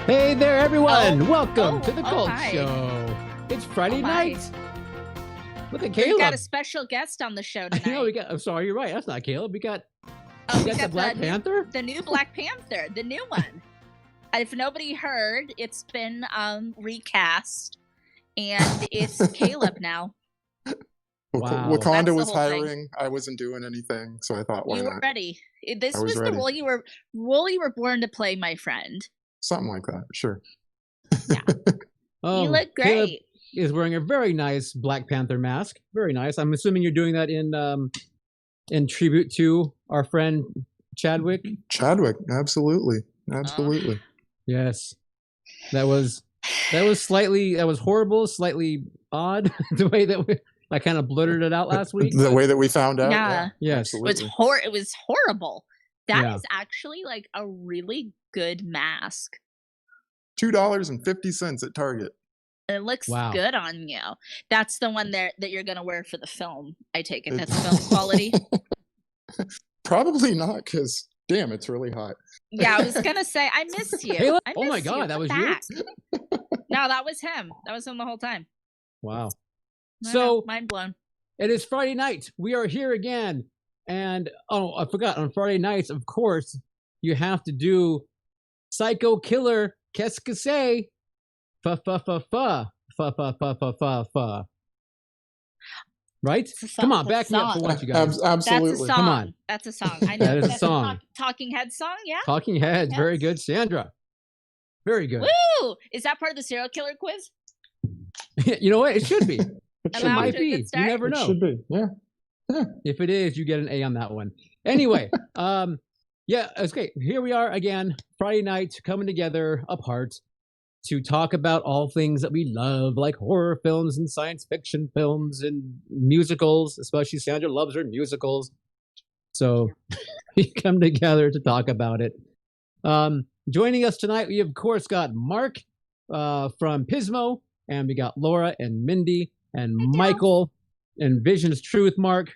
Hey there, everyone! Welcome to the Cult hi. Show. It's Friday hi. night. Look at We Caleb. got a special guest on the show tonight. No, I'm sorry, you're right. That's not Caleb. We got the Black Panther. The new Black Panther, the new one. If nobody heard, it's been recast, and it's Caleb now. Wow. Wakanda was That's the whole thing. hiring. I wasn't doing anything, so I thought, why You were not? ready. This I was was ready. the role you were born to play, my friend. Something like that, sure. You look Caleb great. is wearing a very nice Black Panther mask. Very nice. I'm assuming you're doing that in tribute to our friend Chadwick. Chadwick, absolutely. Absolutely. Yes. That was horrible, slightly odd, the way that I kind of blurted it out last week. The way that we found out. Yeah. Yes. Absolutely. It was horrible. That is Yeah. actually like a really good mask. $2.50 at Target. It looks Wow. good on you. That's the one there that you're gonna wear for the film. I take it that's film quality. Probably not, because damn, it's really hot. Yeah, I was gonna say I miss you. Caleb? I Oh my miss God, you. that Come was you? back. No, that was him. That was him the whole time. Wow. I So know, mind blown. it is Friday night. We are here again. And I forgot, on Friday nights, of course, you have to do Psycho Killer Qu'est-ce que c'est? Fa fa fa fa fa fa fa fa fa fa. Right? It's a song. Come on, That's back me a up for song. once, you guys. Absolutely. That's a song. Come on. That's a song. I know. That is a That's song. Talking Head song, yeah? Talking Heads, very Yes. good. Sandra, very good. Woo! Is that part of the serial killer quiz? You know what? It should be. It It should Allow might to a be. good You start? never It know. should be. Yeah. If it is, you get an A on that one. Anyway, yeah, okay. Here we are again, Friday night, coming together apart to talk about all things that we love, like horror films and science fiction films and musicals. Especially Sandra loves her musicals, so we come together to talk about it. Joining us tonight, we of course got Mark from Pismo, and we got Laura and Mindy and Michael and Vision's Truth. Mark,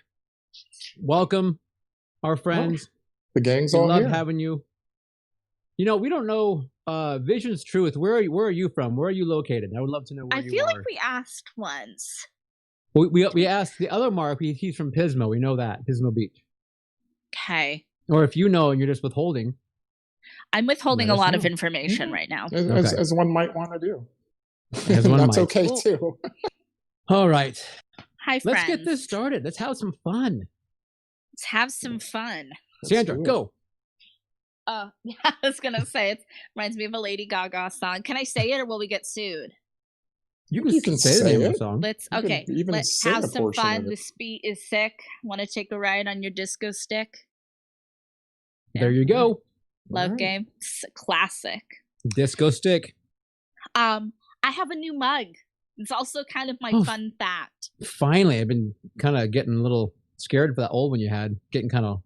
welcome, our friends. The gang's We all love here. having you. You know, we don't know Vision's Truth. Where are you from? Where are you located? I would love to know where I you feel are. like we asked once. We asked the other Mark. He's from Pismo. We know that, Pismo Beach. Okay. Or if you know and you're just withholding. I'm withholding Let a us lot of know. information right now. As one might want to do. As one That's might. okay, Well, too. All right. Hi, friends. Let's get this started. Let's have some fun. Let's have some fun. Sandra, do it. go. Yeah, I was gonna say it reminds me of a Lady Gaga song. Can I say it or will we get sued? You You can can say the say name of it. the song. Let's You okay. can even Let's sing have a some portion fun. of it. This beat is sick. Want to take a ride on your disco stick? There you go. Love Alright. game. Classic. Disco stick. I have a new mug. It's also kind of my Oh, fun fact. Finally, I've been kind of getting a little scared for that old one you had. Getting kind of,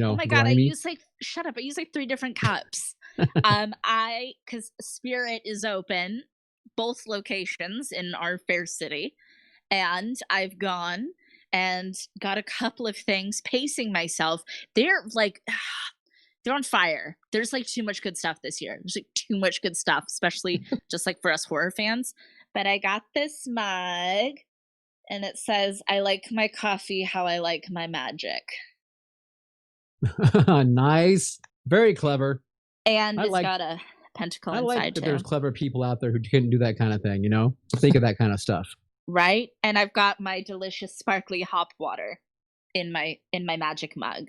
Oh my god, grimy. shut up. I use like 3 different cups. Cause Spirit is open, both locations in our fair city. And I've gone and got a couple of things, pacing myself. They're like they're on fire. There's like too much good stuff this year. There's like too much good stuff, especially just like for us horror fans. But I got this mug and it says, I like my coffee how I like my magic. Nice. Very clever. And I it's like- got a pentacle I inside like that too. there's clever people out there who can do that kind of thing, Think of that kind of stuff. Right? And I've got my delicious sparkly hop water in my magic mug.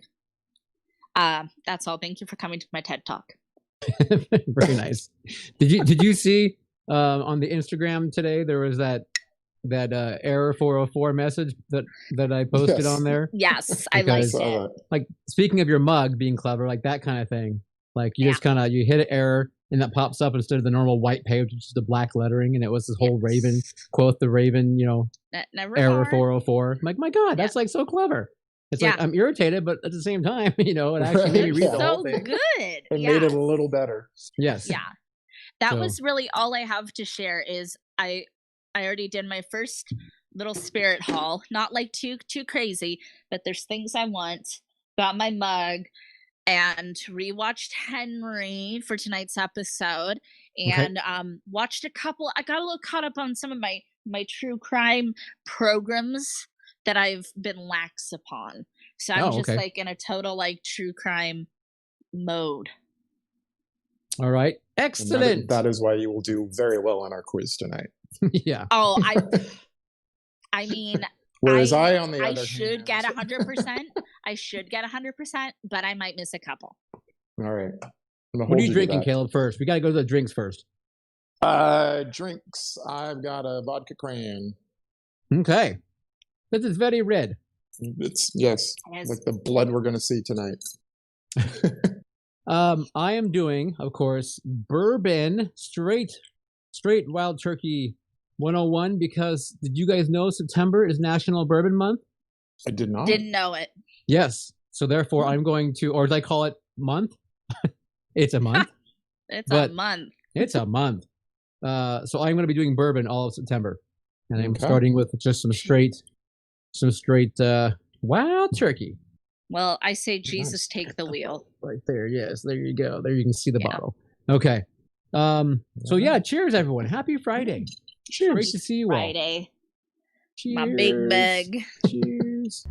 That's all. Thank you for coming to my TED Talk. Very nice. Did you see on the Instagram today there was that error 404 message that I posted Yes. on there? Yes, I liked Because- it. Like, speaking of your mug being clever, like that kind of thing. Like you just kind of you hit an error and that pops up instead of the normal white page, which is the black lettering, and it was this whole Yes. Raven quote, the Raven, Never error more. 404. I'm like, my God, that's like so clever. It's like Yeah. I'm irritated, but at the same time, it actually made me read Yeah. the whole So thing. good. It Yeah. made it a little better. Yes. Yeah. That So- was really all I have to share is I already did my first little spirit haul. Not like too crazy, but there's things I want. Got my mug. and rewatched Henry for tonight's episode, and watched a couple. I got a little caught up on some of my true crime programs that I've been lax upon. So I'm just like in a total like true crime mode. All right, excellent. That is why you will do very well on our quiz tonight. Yeah. Oh, I mean, whereas I on the I other should hand, get 100%. I should get 100%, but I might miss a couple. All right. What are you drinking, Caleb? First, we got to go to the drinks first. Drinks. I've got a vodka crayon. Okay, this is very red. It's like the blood we're going to see tonight. I am doing, of course, bourbon straight wild turkey 101 because did you guys know September is National Bourbon Month? I did not. Didn't know it. Yes. So therefore I'm going to, or as I call it, month. It's a month. It's a month. It's a month. So I'm going to be doing bourbon all of September. And I'm starting with just some straight wild turkey. Well, I say Jesus take the wheel. Right there, yes. There you go. There you can see the bottle. Okay. So yeah, cheers everyone. Happy Friday. Cheers. Great to see you all. Friday. Cheers. My big bag. Cheers.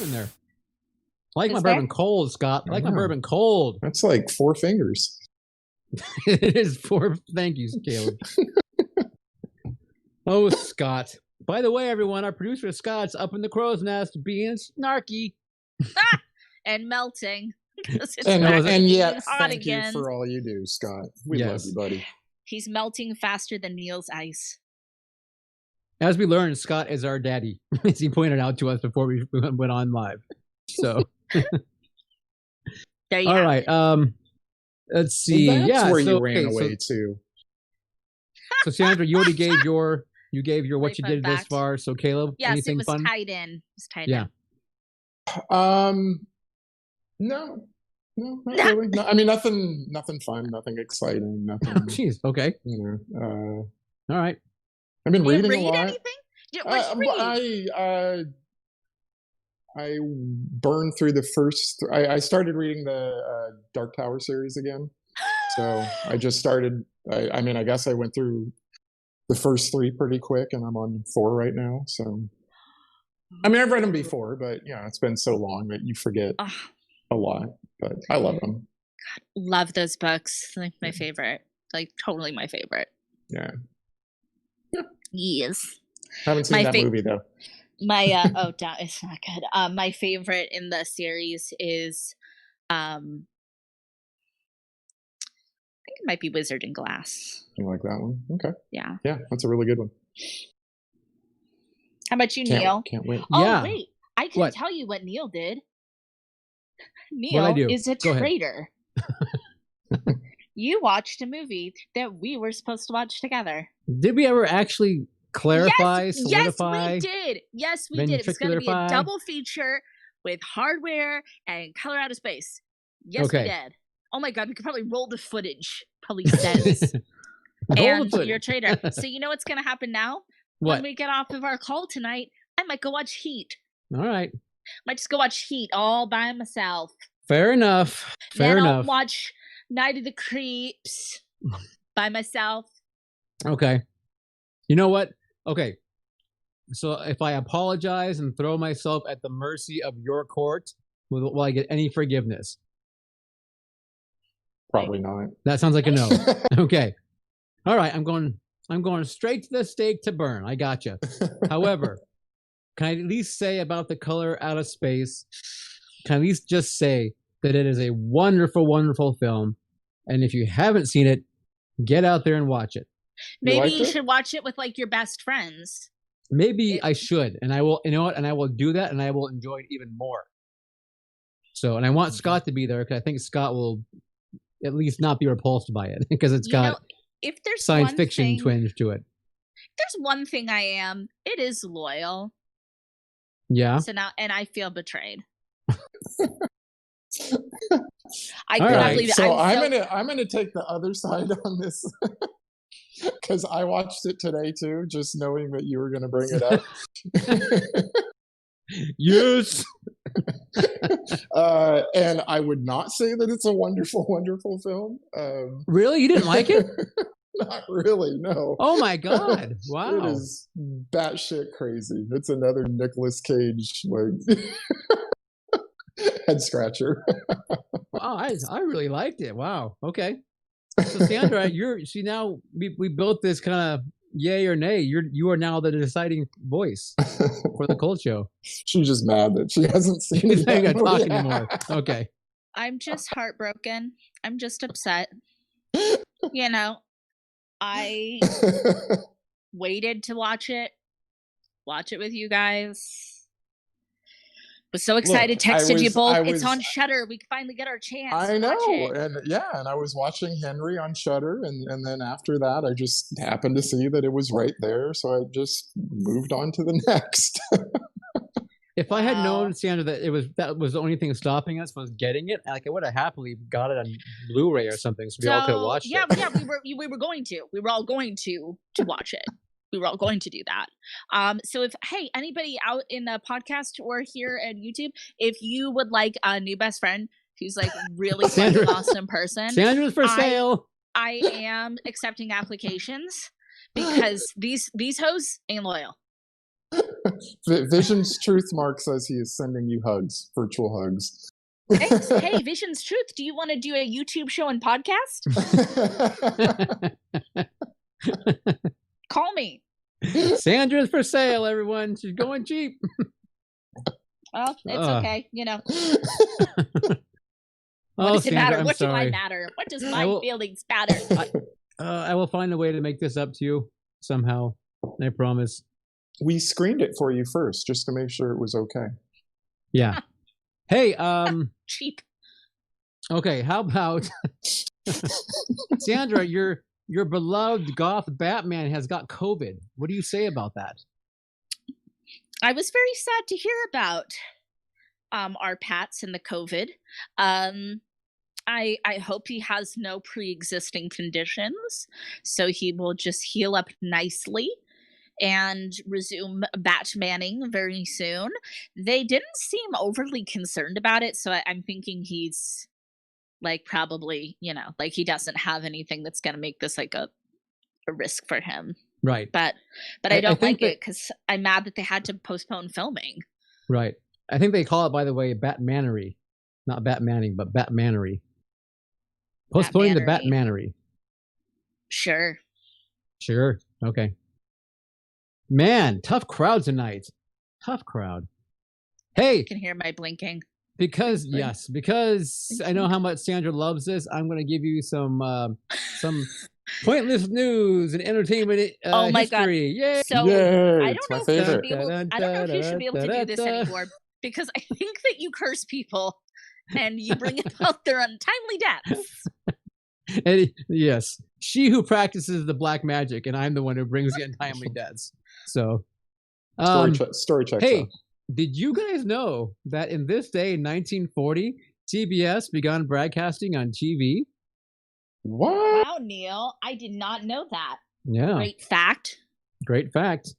In there. I like my bourbon cold, Scott. I like my bourbon cold. That's like 4 fingers. It is 4. Thank you, Caleb. Oh, Scott. By the way, everyone, our producer Scott's up in the crow's nest being snarky. And melting. And yet, thank you for all you do, Scott. We love you, buddy. He's melting faster than Neil's ice. As we learned, Scott is our daddy, as he pointed out to us before we went on live. So, there you all go. Right. Let's see. Well, that's where you ran away to. So, Sandra, you already gave your what you did this far. So, Caleb, yes, anything it was fun? tied in. It was tied in. No, not really. No, I mean, nothing fun, nothing exciting, nothing. Jeez. Okay. You know. All right. I've been reading a lot. Anything? I burned through the first. I started reading the Dark Tower series again. So I just started. I mean, I guess I went through the first 3 pretty quick, and I'm on 4 right now. So, I mean, I've read them before, but it's been so long that you forget a lot. But I love them. God, love those books. Like my favorite. Like totally my favorite. Yeah. Yes. Haven't seen that movie though. My it's not good. My favorite in the series is I think it might be Wizard in Glass. You like that one? Okay. Yeah. Yeah, that's a really good one. How about you, Neil? Can't wait. Oh wait, I can tell you what Neil did. Neil is a traitor. You watched a movie that we were supposed to watch together. Did we ever actually clarify, solidify? Yes, we did. It's going to be a double feature with Hardware and Color Out of Space. Yes, we did. Oh my God, we could probably roll the footage. Probably says. And you're a traitor. So you know what's going to happen now? What? When we get off of our call tonight, I might go watch Heat. All right. Might just go watch Heat all by myself. Fair enough. Fair enough. I'll watch Night of the Creeps by myself. Okay. You know what? Okay. So if I apologize and throw myself at the mercy of your court, will I get any forgiveness? Probably not. That sounds like a no. Okay. All right. I'm going straight to the stake to burn. I gotcha. However, can I at least say about The Color Out of Space? Can I at least just say that it is a wonderful, wonderful film? And if you haven't seen it, get out there and watch it. Maybe you should watch it with like your best friends. Maybe I should, and I will. You know what? And I will do that, and I will enjoy it even more. So, and I want Scott to be there because I think Scott will at least not be repulsed by it because it's got if there's science fiction twinge to it. There's one thing I am. It is loyal. Yeah. So now, and I feel betrayed. I cannot believe it. So I'm gonna take the other side on this. because I watched it today too, just knowing that you were going to bring it up. Yes. And I would not say that it's a wonderful, wonderful film. Really? You didn't like it? Not really, no. Oh my God. Wow. It is batshit crazy. It's another Nicolas Cage like head scratcher. Wow, I really liked it. Wow. Okay. So Sandra, now we built this kind of yay or nay. You are now the deciding voice for the Cold Show. She's just mad that she hasn't seen She's it. not yet. gonna talk anymore. Okay. I'm just heartbroken. I'm just upset. You know, I waited to watch it with you guys. Was so excited. Texted you both. It's on Shudder. We finally get our chance. I know, watch it. and I was watching Henry on Shudder, and then after that, I just happened to see that it was right there, so I just moved on to the next. If I had known, Sandra, that was the only thing stopping us was getting it, like I would have happily got it on Blu-ray or something, so we all could have watched it. Yeah, we were going to. We were all going to watch it. We were all going to do that. So if anybody out in the podcast or here at YouTube, if you would like a new best friend who's like really fucking awesome person, Sandra's for sale. I am accepting applications because these hoes ain't loyal. Vision's Truth Mark says he is sending you hugs, virtual hugs. Hey, Vision's Truth, do you want to do a YouTube show and podcast? Call me. Sandra's for sale, everyone. She's going cheap. Well, it's okay. You know. What does it Sandra, matter? What do I sorry. matter? What does my feelings matter? I will find a way to make this up to you somehow. I promise. We screened it for you first, just to make sure it was okay. Yeah. Hey, cheap. Okay, how about Sandra, your beloved goth Batman has got COVID. What do you say about that? I was very sad to hear about our Pats and the COVID. I hope he has no pre-existing conditions, so he will just heal up nicely and resume Batmaning very soon. They didn't seem overly concerned about it, so I'm thinking he's like probably, like he doesn't have anything that's going to make this like a risk for him. Right. But I don't like it because I'm mad that they had to postpone filming. Right. I think they call it, by the way, Batmanery. Not Batmaning, but Batmanery. Postponing the Batmanery. Sure. Okay. Man, tough crowd tonight. Tough crowd. Hey. You can hear my blinking. Because I know how much Sandra loves this, I'm going to give you some pointless news and entertainment oh my history. God. Yay! So Yay, I don't know if you should be able to do this anymore because I think that you curse people and you bring about their untimely deaths. And yes, she who practices the black magic, and I'm the one who brings the untimely deaths. So, story checks hey, out. Did you guys know that in this day, 1940, TBS began broadcasting on TV? What? Wow, Neil, I did not know that. Yeah. Great fact.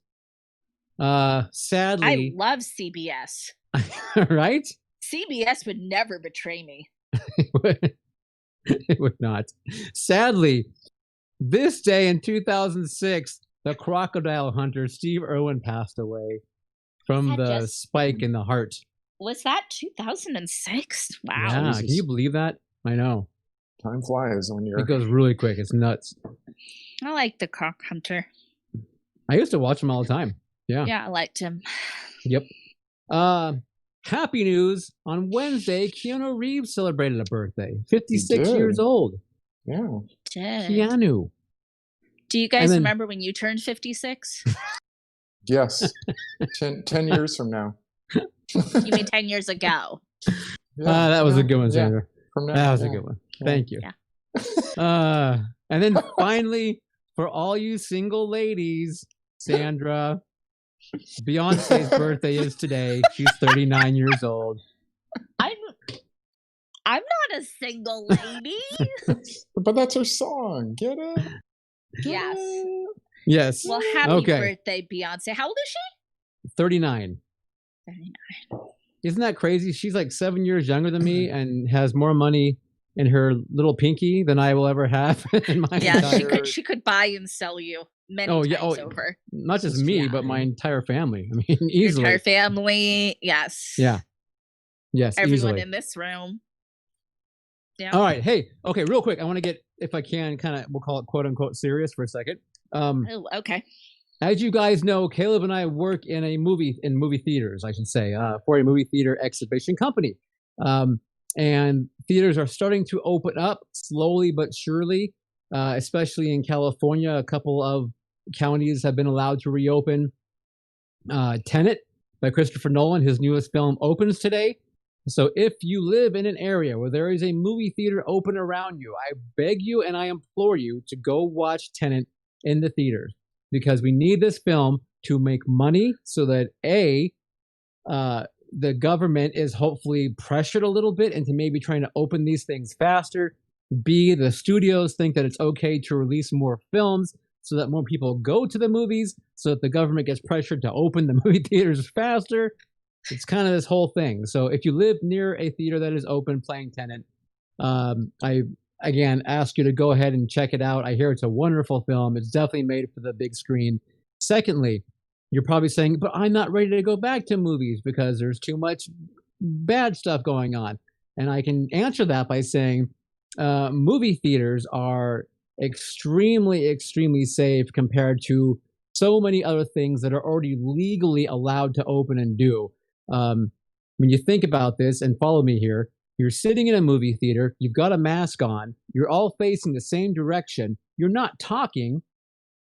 Sadly, I love CBS. Right? CBS would never betray me. It would not. Sadly, this day in 2006, the crocodile hunter Steve Irwin passed away from the spike in the heart. Was that 2006? Wow. Yeah, Jesus. can you believe that? I know. Time flies when you're... It goes really quick. It's nuts. I like the croc hunter. I used to watch him all the time. Yeah. Yeah, I liked him. Yep. Happy news. On Wednesday, Keanu Reeves celebrated a birthday. 56 years old. Yeah. Keanu. Do you guys remember when you turned 56? Yes. 10 years from now. You mean 10 years ago? Yeah, that was a good one, Sandra. From now, that was a good one. Thank you. Yeah. And then finally, for all you single ladies, Sandra, Beyonce's birthday is today. She's 39 years old. I'm not a single lady. But that's her song. Get it? Yes. Yes. Well, happy Okay. birthday, Beyonce. How old is she? 39. 39. Isn't that crazy? She's like 7 years younger than me and has more money in her little pinky than I will ever have in my Yeah, entire... she could buy and sell you many times over. Not just me, but my entire family. I mean, easily. Your entire family, yes. Yeah. Yes, everyone easily. in this room. Yeah. All right. Hey, okay, real quick. I want to get, if I can, kind of, we'll call it quote unquote serious for a second. Oh, okay. As you guys know, Caleb and I work in movie theaters, I should say, for a movie theater exhibition company. And theaters are starting to open up slowly but surely, especially in California. A couple of counties have been allowed to reopen. Tenet by Christopher Nolan, his newest film, opens today. So if you live in an area where there is a movie theater open around you, I beg you and I implore you to go watch Tenet in the theaters, because we need this film to make money so that the government is hopefully pressured a little bit into maybe trying to open these things faster. B, the studios think that it's okay to release more films so that more people go to the movies, so that the government gets pressured to open the movie theaters faster. It's kind of this whole thing. So if you live near a theater that is open playing Tenet, I again ask you to go ahead and check it out. I hear it's a wonderful film. It's definitely made for the big screen. Secondly, you're probably saying, but I'm not ready to go back to movies because there's too much bad stuff going on. And I can answer that by saying movie theaters are extremely, extremely safe compared to so many other things that are already legally allowed to open and do. When you think about this, and follow me here, you're sitting in a movie theater, you've got a mask on, you're all facing the same direction, you're not talking,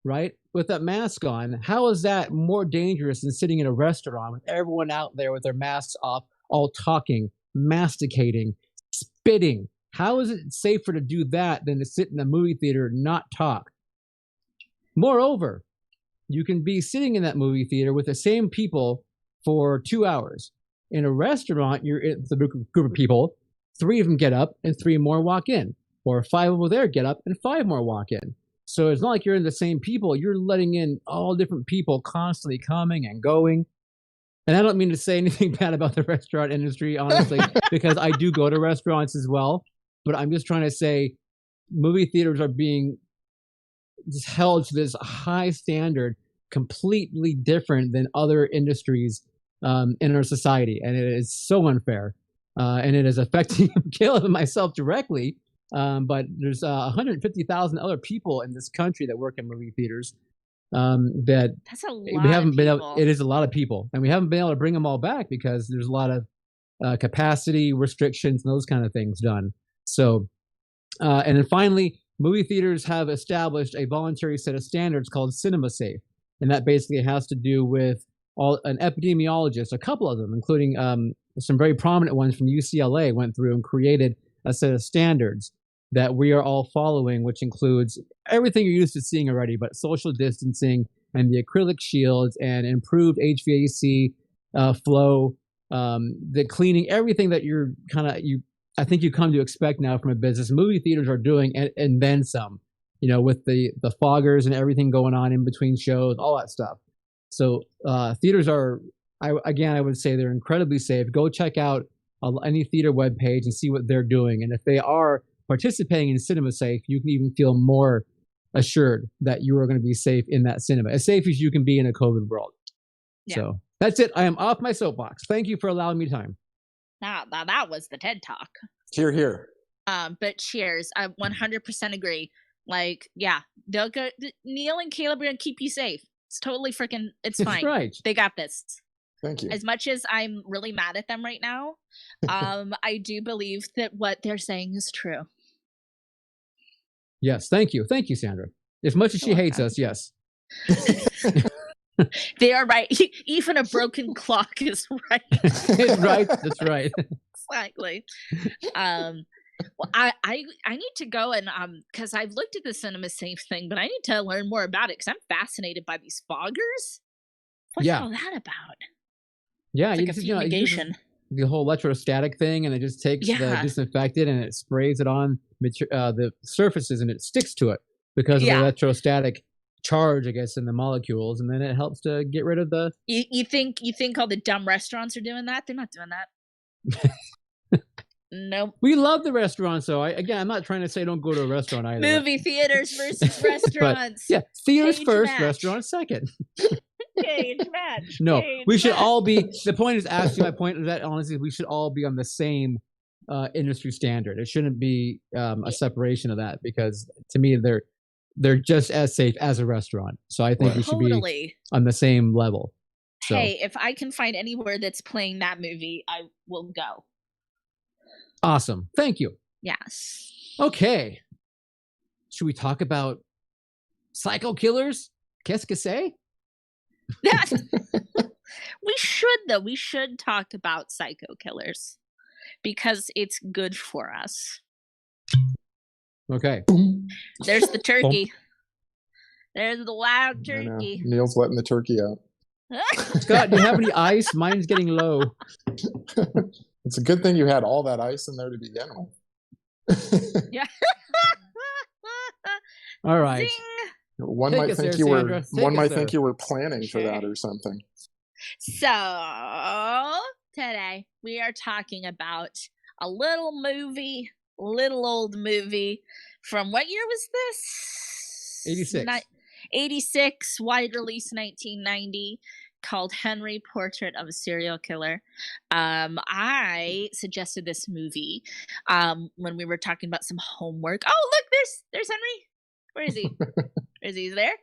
right? With that mask on, how is that more dangerous than sitting in a restaurant with everyone out there with their masks off, all talking, masticating, spitting? How is it safer to do that than to sit in a movie theater and not talk? Moreover, you can be sitting in that movie theater with the same people for 2 hours. In a restaurant, you're in the group of people, 3 of them get up and 3 more walk in, or 5 over there get up and 5 more walk in. So it's not like you're in the same people. You're letting in all different people constantly coming and going. And I don't mean to say anything bad about the restaurant industry, honestly, because I do go to restaurants as well. But I'm just trying to say movie theaters are being just held to this high standard, completely different than other industries in our society. And it is so unfair. And it is affecting Caleb and myself directly. But there's 150,000 other people in this country that work in movie theaters. That's a lot. We haven't been able, it is a lot of people, and we haven't been able to bring them all back because there's a lot of capacity restrictions and those kind of things done. So, and then finally, movie theaters have established a voluntary set of standards called CinemaSafe, and that basically has to do with an epidemiologist, a couple of them, including some very prominent ones from UCLA, went through and created a set of standards that we are all following, which includes everything you're used to seeing already, but social distancing and the acrylic shields and improved HVAC flow, the cleaning, everything that you're I think you come to expect now from a business. Movie theaters are doing, and then some, with the foggers and everything going on in between shows, all that stuff. So theaters are, I would say they're incredibly safe. Go check out any theater webpage and see what they're doing. And if they are participating in CinemaSafe, you can even feel more assured that you are going to be safe in that cinema, as safe as you can be in a COVID world. Yeah. So that's it. I am off my soapbox. Thank you for allowing me time. Now that was the TED Talk. Hear, hear. But cheers. I 100% agree. Like, yeah, they'll go. Neil and Caleb are going to keep you safe. It's totally freaking, it's fine. That's right. They got this. Thank you. As much as I'm really mad at them right now, I do believe that what they're saying is true. Yes, thank you. Thank you, Sandra. As much as she hates us, yes. They are right. Even a broken clock is right. Right, that's right. Exactly. Well, I need to go and because I've looked at the CinemaSafe thing, but I need to learn more about it because I'm fascinated by these foggers. What's all that about? Yeah, it's like a fumigation. The whole electrostatic thing, and it just takes the disinfectant and it sprays it on the surfaces and it sticks to it. because of the electrostatic charge, I guess, in the molecules, and then it helps to get rid of the. You think all the dumb restaurants are doing that? They're not doing that. Nope. We love the restaurants, though. I'm not trying to say don't go to a restaurant either. Movie theaters versus restaurants. Yeah, theaters Cage first, match. restaurants second. Cage match. No, Cage we should match. all be. The point is, actually, my point is that honestly, we should all be on the same industry standard. It shouldn't be a separation of that, because to me, they're just as safe as a restaurant. So I think we should be on the same level. So. Hey, if I can find anywhere that's playing that movie, I will go. Awesome. Thank you. Yes. Okay. Should we talk about psycho killers? Qu'est-ce que c'est? We should, though. We should talk about psycho killers because it's good for us. Okay. There's the turkey. There's the loud turkey. Neil's letting the turkey out. Scott, do you have any ice? Mine's getting low. It's a good thing you had all that ice in there to begin with. Yeah. All right. Zing. One might think you were planning for that or something. So today we are talking about a little old movie from what year was this? 86. 86, wide release 1990, called Henry, Portrait of a Serial Killer. I suggested this movie when we were talking about some homework. Oh, look, there's Henry. Where is he? Is he there?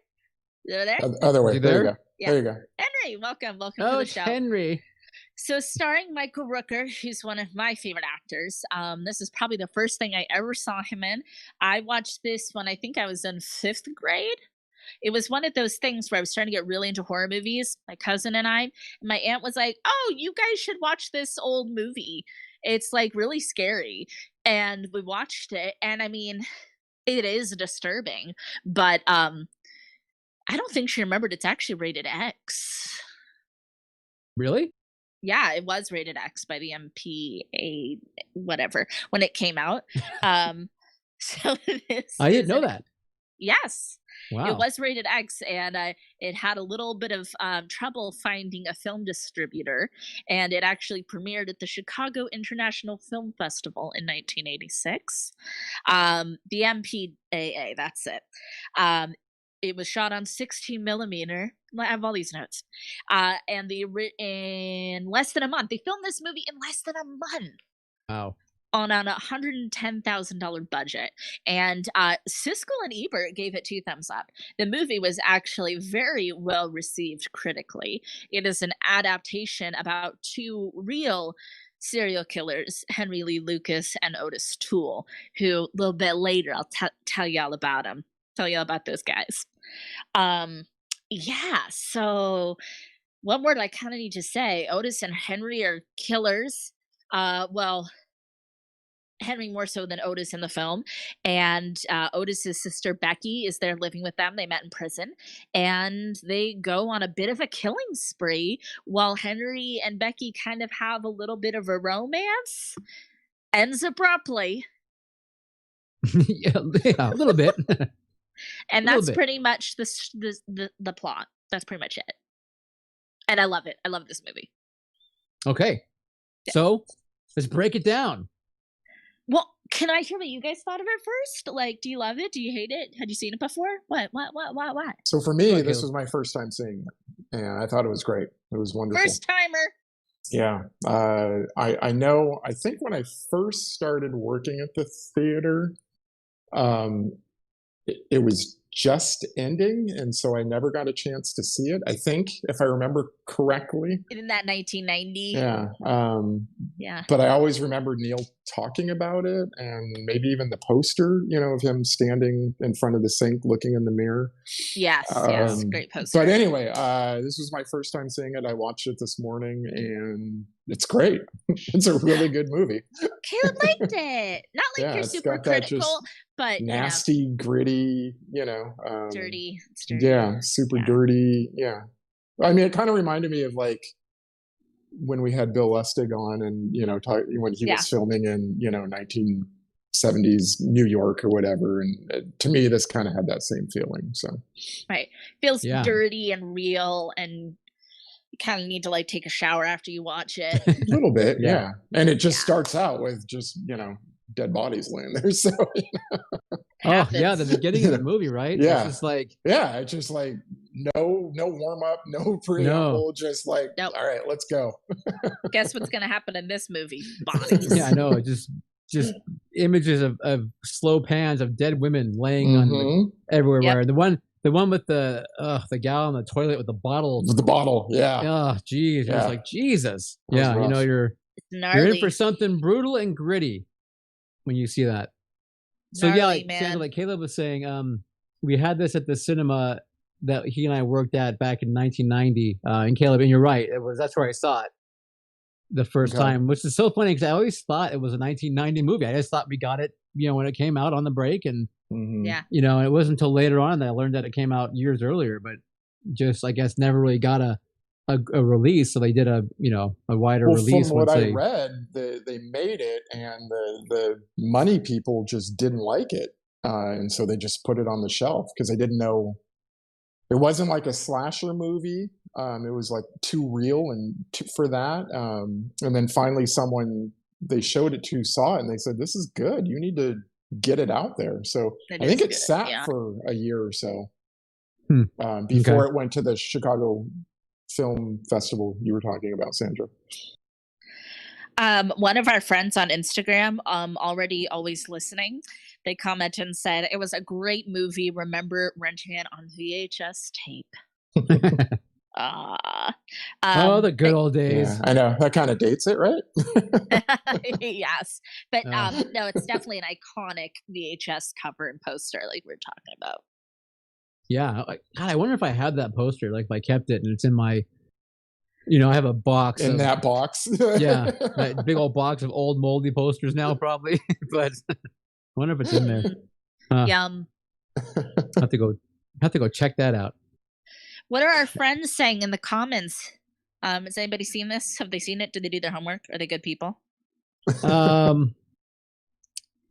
Is he there? Other way. There you go. Yeah. There you go. Henry, welcome to the show. Henry. So, starring Michael Rooker, who's one of my favorite actors. This is probably the first thing I ever saw him in. I watched this when I think I was in 5th grade. It was one of those things where I was starting to get really into horror movies, my cousin and I. And my aunt was like, oh, you guys should watch this old movie. It's like really scary. And we watched it. And I mean, it is disturbing. But I don't think she remembered it's actually rated X. Really? Yeah, it was rated X by the MPA, whatever, when it came out. So I didn't know that. Yes. Wow. It was rated X, and it had a little bit of trouble finding a film distributor, and it actually premiered at the Chicago International Film Festival in 1986. The MPAA, that's it. It was shot on 16 millimeter. I have all these notes. And in less than a month. They filmed this movie in less than a month. Wow. On a $110,000 budget. And Siskel and Ebert gave it 2 thumbs up. The movie was actually very well received critically. It is an adaptation about 2 real serial killers, Henry Lee Lucas and Otis Toole, who a little bit later I'll tell you all about them. Tell you all about those guys. Yeah, so one word I kind of need to say, Otis and Henry are killers. Well, Henry more so than Otis in the film. And Otis's sister Becky is there living with them. They met in prison. And they go on a bit of a killing spree while Henry and Becky kind of have a little bit of a romance. Ends abruptly. Yeah, a little bit. And that's pretty much the plot. That's pretty much it. And I love it. I love this movie. Okay. Yeah. So let's break it down. Well, can I hear what you guys thought of it first? Like, do you love it? Do you hate it? Had you seen it before? What? So for me, this was my first time seeing it, and I thought it was great. It was wonderful. First timer. Yeah. I know, I think when I first started working at the theater, it was just ending, and so I never got a chance to see it, I think, if I remember correctly. In that 1990. Yeah. Yeah. But I always remember Neil talking about it, and maybe even the poster, of him standing in front of the sink looking in the mirror. Yes, yes, great poster. But anyway, this was my first time seeing it. I watched it this morning, and it's great. It's a really good movie. Caleb liked it. Not like you're super critical, but nasty, gritty, dirty. It's dirty. Yeah, super dirty. Yeah. I mean, it kind of reminded me of like when we had Bill Lustig on, and when he was filming in '70s New York or whatever. And to me, this kind of had that same feeling. So Right. Feels Yeah. dirty and real, and you kind of need to like take a shower after you watch it. a little bit, Yeah. yeah. And it just Yeah. starts out with just, dead bodies laying there. So Oh yeah, the Happens. beginning of the movie, right? Yeah. It's just like, yeah, it's just like no warm up, no preamble, just like, Nope. all right, let's go. Guess what's gonna happen in this movie? Bodies. yeah, I know. Just images of slow pans of dead women laying on Mhm. everywhere. The one with the gal in the toilet with the bottle. With the bottle, yeah. Oh, geez, Yeah. it's like Jesus. That was Yeah, rough. you're Gnarly. in for something brutal and gritty when you see that. So yeah, Gnarly, like man. Sandra, like Caleb was saying, we had this at the cinema that he and I worked at back in 1990. And Caleb, and you're right, that's where I saw it the first Okay. time, which is so funny because I always thought it was a 1990 movie. I just thought we got it, when it came out on the break, and Mhm. Yeah. and it wasn't until later on that I learned that it came out years earlier, but just I guess never really got a release, so they did a wider Well, release. from what once I they read, they made it, and the money people just didn't like it, and so they just put it on the shelf because they didn't know it wasn't like a slasher movie. It was like too real and for that. And then finally, someone they showed it to saw it, and they said, "This is good. You need to get it out there." So It I think is it good, sat yeah. for a year or so Hmm. before it went to the Chicago Film Festival you were talking about, Sandra. One of our friends on Instagram, already always listening, they commented and said it was a great movie. Remember renting it on VHS tape. the good old days. Yeah, I know that kind of dates it, right? Yes, but no, it's definitely an iconic VHS cover and poster, like we're talking about. Yeah, God, I wonder if I had that poster, like if I kept it and it's in my, I have a box In of, that box. yeah, that big old box of old moldy posters now, probably. But I wonder if it's in there. Yum. Have to go check that out. What are our friends saying in the comments? Has anybody seen this? Have they seen it? Did they do their homework? Are they good people?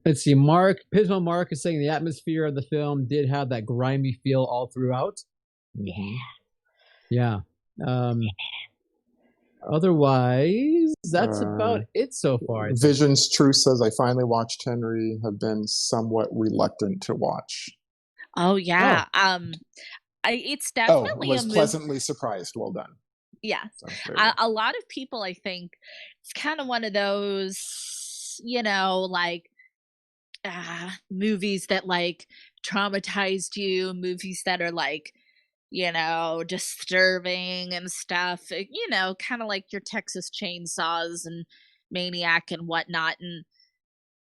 Let's see. Pismo Mark is saying the atmosphere of the film did have that grimy feel all throughout. Yeah. Otherwise, that's about it so far. Vision's Truth says, I finally watched Henry, have been somewhat reluctant to watch. Oh yeah. It's definitely was pleasantly surprised. Well done. Yeah. So, a lot of people, I think, it's kind of one of those, like movies that like traumatized you, movies that are like, disturbing and stuff, kind of like your Texas Chainsaws and Maniac and whatnot. And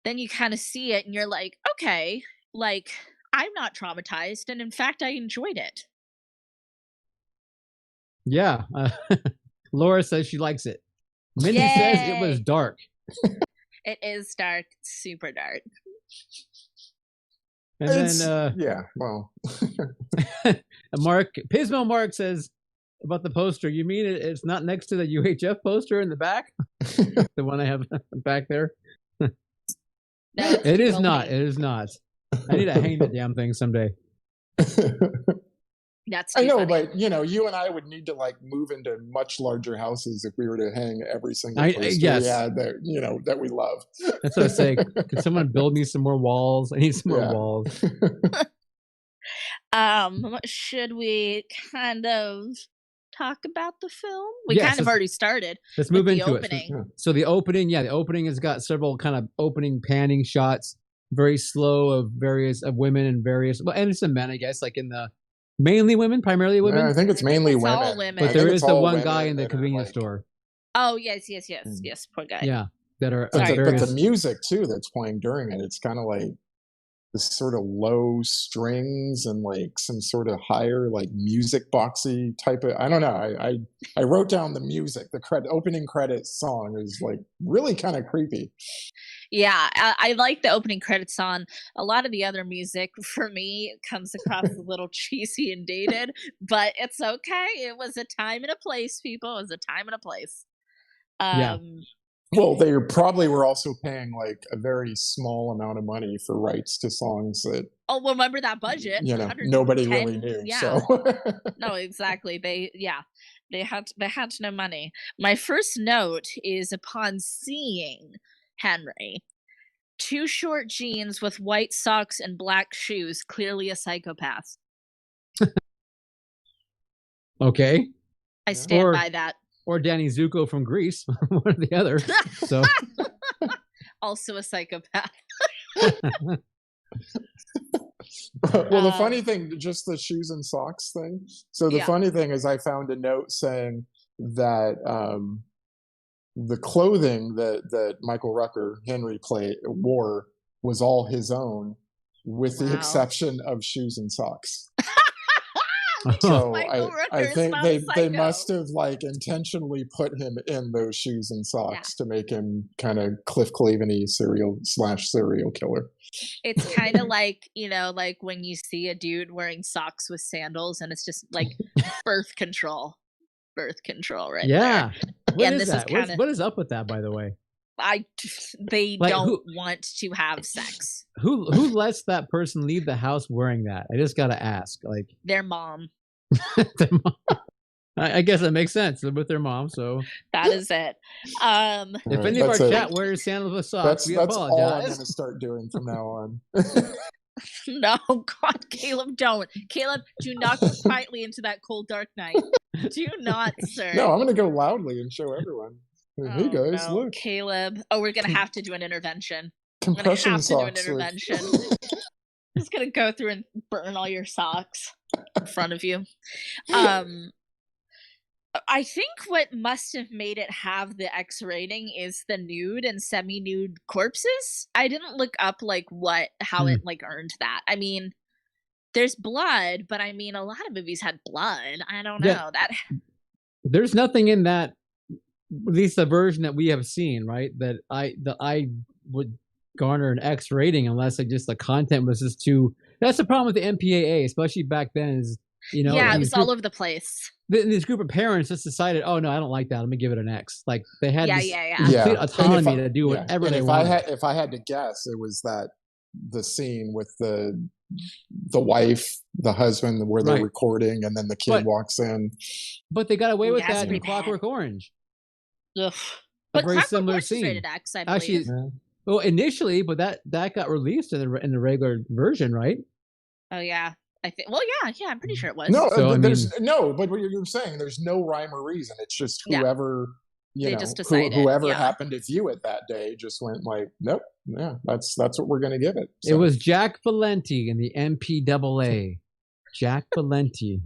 then you kind of see it and you're like, okay, like I'm not traumatized. And in fact, I enjoyed it. Yeah. Laura says she likes it. Mindy says it was dark. It is dark, super dark. And then yeah, well. Pismo Mark says about the poster, you mean it's not next to the UHF poster in the back? The one I have back there? No, it is not. It is not. I need to hang that damn thing someday. That's I know, funny. but you and I would need to like move into much larger houses if we were to hang every single poster yes. that we love. That's what I say. Could someone build me some more walls? I need some more walls. Should we kind of talk about the film? We kind of already started. Let's move into opening. it. So the opening, the opening has got several kind of opening panning shots, very slow of women and and some men, I guess, like in the mainly women, primarily women. I think it's mainly it's women. all women. But there is the one guy in the convenience store. Oh yes, poor guy. Yeah, that are. But the music too that's playing during it, it's kind of like this sort of low strings and like some sort of higher like music boxy type of. I don't know. I wrote down the music. The opening credits song is like really kind of creepy. Yeah, I like the opening credits song. A lot of the other music for me comes across a little cheesy and dated, but it's okay. It was a time and a place, people. It was a time and a place. Well, they probably were also paying like a very small amount of money for rights to songs that Oh, remember that budget? nobody really knew. Yeah. So No, exactly. They had no money. My first note is upon seeing Henry, too short jeans with white socks and black shoes, clearly a psychopath. Okay. I stand by that. Or Danny Zuko from Greece, one or the other. So also a psychopath. Well, the funny thing, just the shoes and socks thing. So the funny thing is, I found a note saying that the clothing that Michael Rooker, Henry wore was all his own, with the exception of shoes and socks. So I think they must have like intentionally put him in those shoes and socks to make him kind of Cliff Claveny serial killer. It's kind of like, like when you see a dude wearing socks with sandals and it's just like birth control right there. What is that? What is up with that, by the way? They don't want to have sex. Who lets that person leave the house wearing that? I just gotta ask. Like their mom. Their mom. I guess that makes sense with their mom. So that is it. If any of our chat wears sandals with socks, we apologize. That's all I'm going to start doing from now on. No, God, Caleb, don't. Caleb, do not go quietly into that cold, dark night. Do not, sir. No, I'm going to go loudly and show everyone. Hey guys, look. Caleb. Oh, we're going to have to do an intervention. Compression socks. Do an intervention. I'm just going to go through and burn all your socks in front of you. I think what must have made it have the X rating is the nude and semi-nude corpses. I didn't look up how it earned that. I mean, there's blood, but I mean, a lot of movies had blood. I don't know that. There's nothing in that, at least the version that we have seen, right? That I would garner an X rating unless the content was just too. That's the problem with the MPAA, especially back then. Is it was all over the place. This group of parents just decided, oh no, I don't like that. Let me give it an X. Like they had complete autonomy to do whatever they wanted. If I had to guess, it was the scene with the wife, the husband, where they're recording, and then the kid walks in. But they got away with that in Clockwork Orange. Ugh. A very similar scene. Rated X, I believe. Actually, well, initially, but that got released in the regular version, right? Oh yeah. I think. Well, yeah, I'm pretty sure it was. No, so, but what you're saying, there's no rhyme or reason. It's just whoever just decided, whoever happened to view it that day just went like, nope, that's what we're gonna give it. So. It was Jack Valenti in the MPAA. Jack Valenti.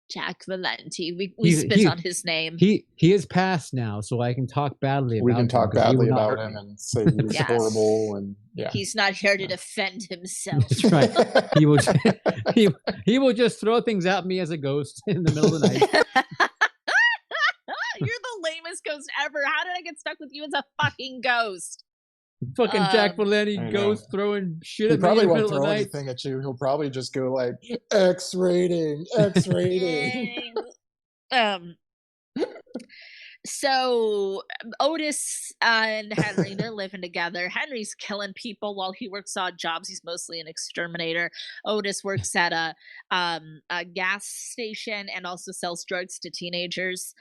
Jack Valenti. We spit on his name. He is passed now, so I can talk badly about him. We can talk badly about him and say he was horrible, and he's not here to defend himself. That's right. He will just throw things at me as a ghost in the middle of the night. You're the lamest ghost ever. How did I get stuck with you as a fucking ghost? Fucking Jack Valenti ghost throwing shit at me. He probably won't throw anything at you. He'll probably just go like, X rating. So Otis and Henry, they're living together. Henry's killing people while he works odd jobs. He's mostly an exterminator. Otis works at a gas station and also sells drugs to teenagers.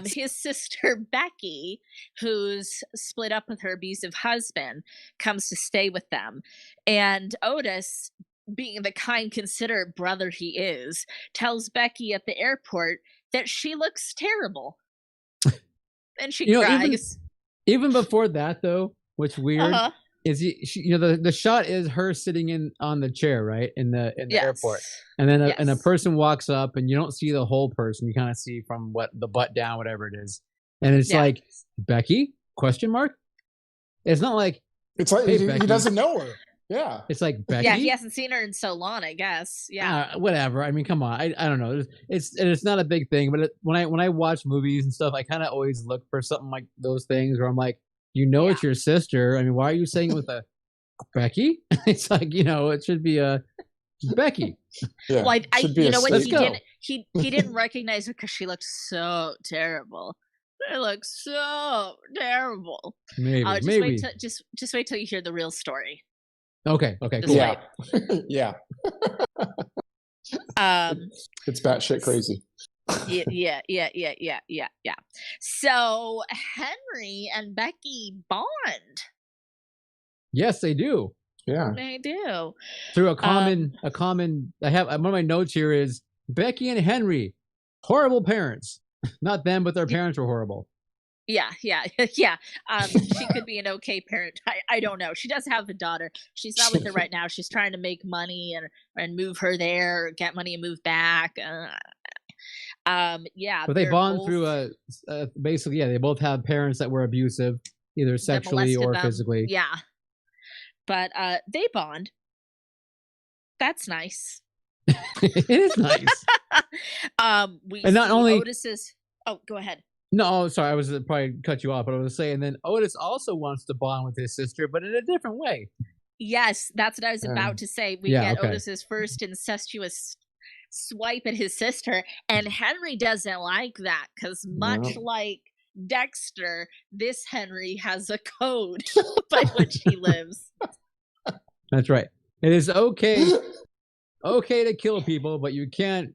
His sister Becky, who's split up with her abusive husband, comes to stay with them. And Otis, being the kind, considerate brother he is, tells Becky at the airport that she looks terrible. And she cries. Even before that, though, what's weird is the shot is her sitting on the chair, right, in the airport, and then and a person walks up, and you don't see the whole person. You kind of see from the butt down, whatever it is, and it's like Becky ? It's not like hey, he doesn't know her. Yeah, it's like Becky. Yeah, he hasn't seen her in so long, I guess. Yeah, whatever. I mean, come on. I don't know. It's not a big thing, but when I watch movies and stuff, I kind of always look for something like those things where I'm like, it's your sister. I mean, why are you saying it with a Becky? It's like it should be a Becky. Yeah, well, you know what? He didn't recognize her because she looked so terrible. They look so terrible. Maybe, Just maybe. wait till just wait till you hear the real story. Okay, cool. Yeah. Yeah. Um, It's batshit crazy. yeah. So Henry and Becky bond. Yes, they do. Yeah. They do. Through a common. I have one of my notes here is Becky and Henry, horrible parents. Not them, but their parents were horrible. Yeah. She could be an okay parent. I don't know. She does have a daughter. She's not with her right now. She's trying to make money and move her there, get money and move back. Yeah. But they bond through basically, yeah, they both have parents that were abusive, either sexually or physically. Yeah. But they bond. That's nice. It is nice. And not only Otis's. Oh, go ahead. No, sorry, I was probably cut you off, but I was saying then Otis also wants to bond with his sister, but in a different way. Yes, that's what I was about to say. We get Otis's first incestuous swipe at his sister, and Henry doesn't like that because much like Dexter, this Henry has a code by which he lives. That's right. It is okay to kill people, but you can't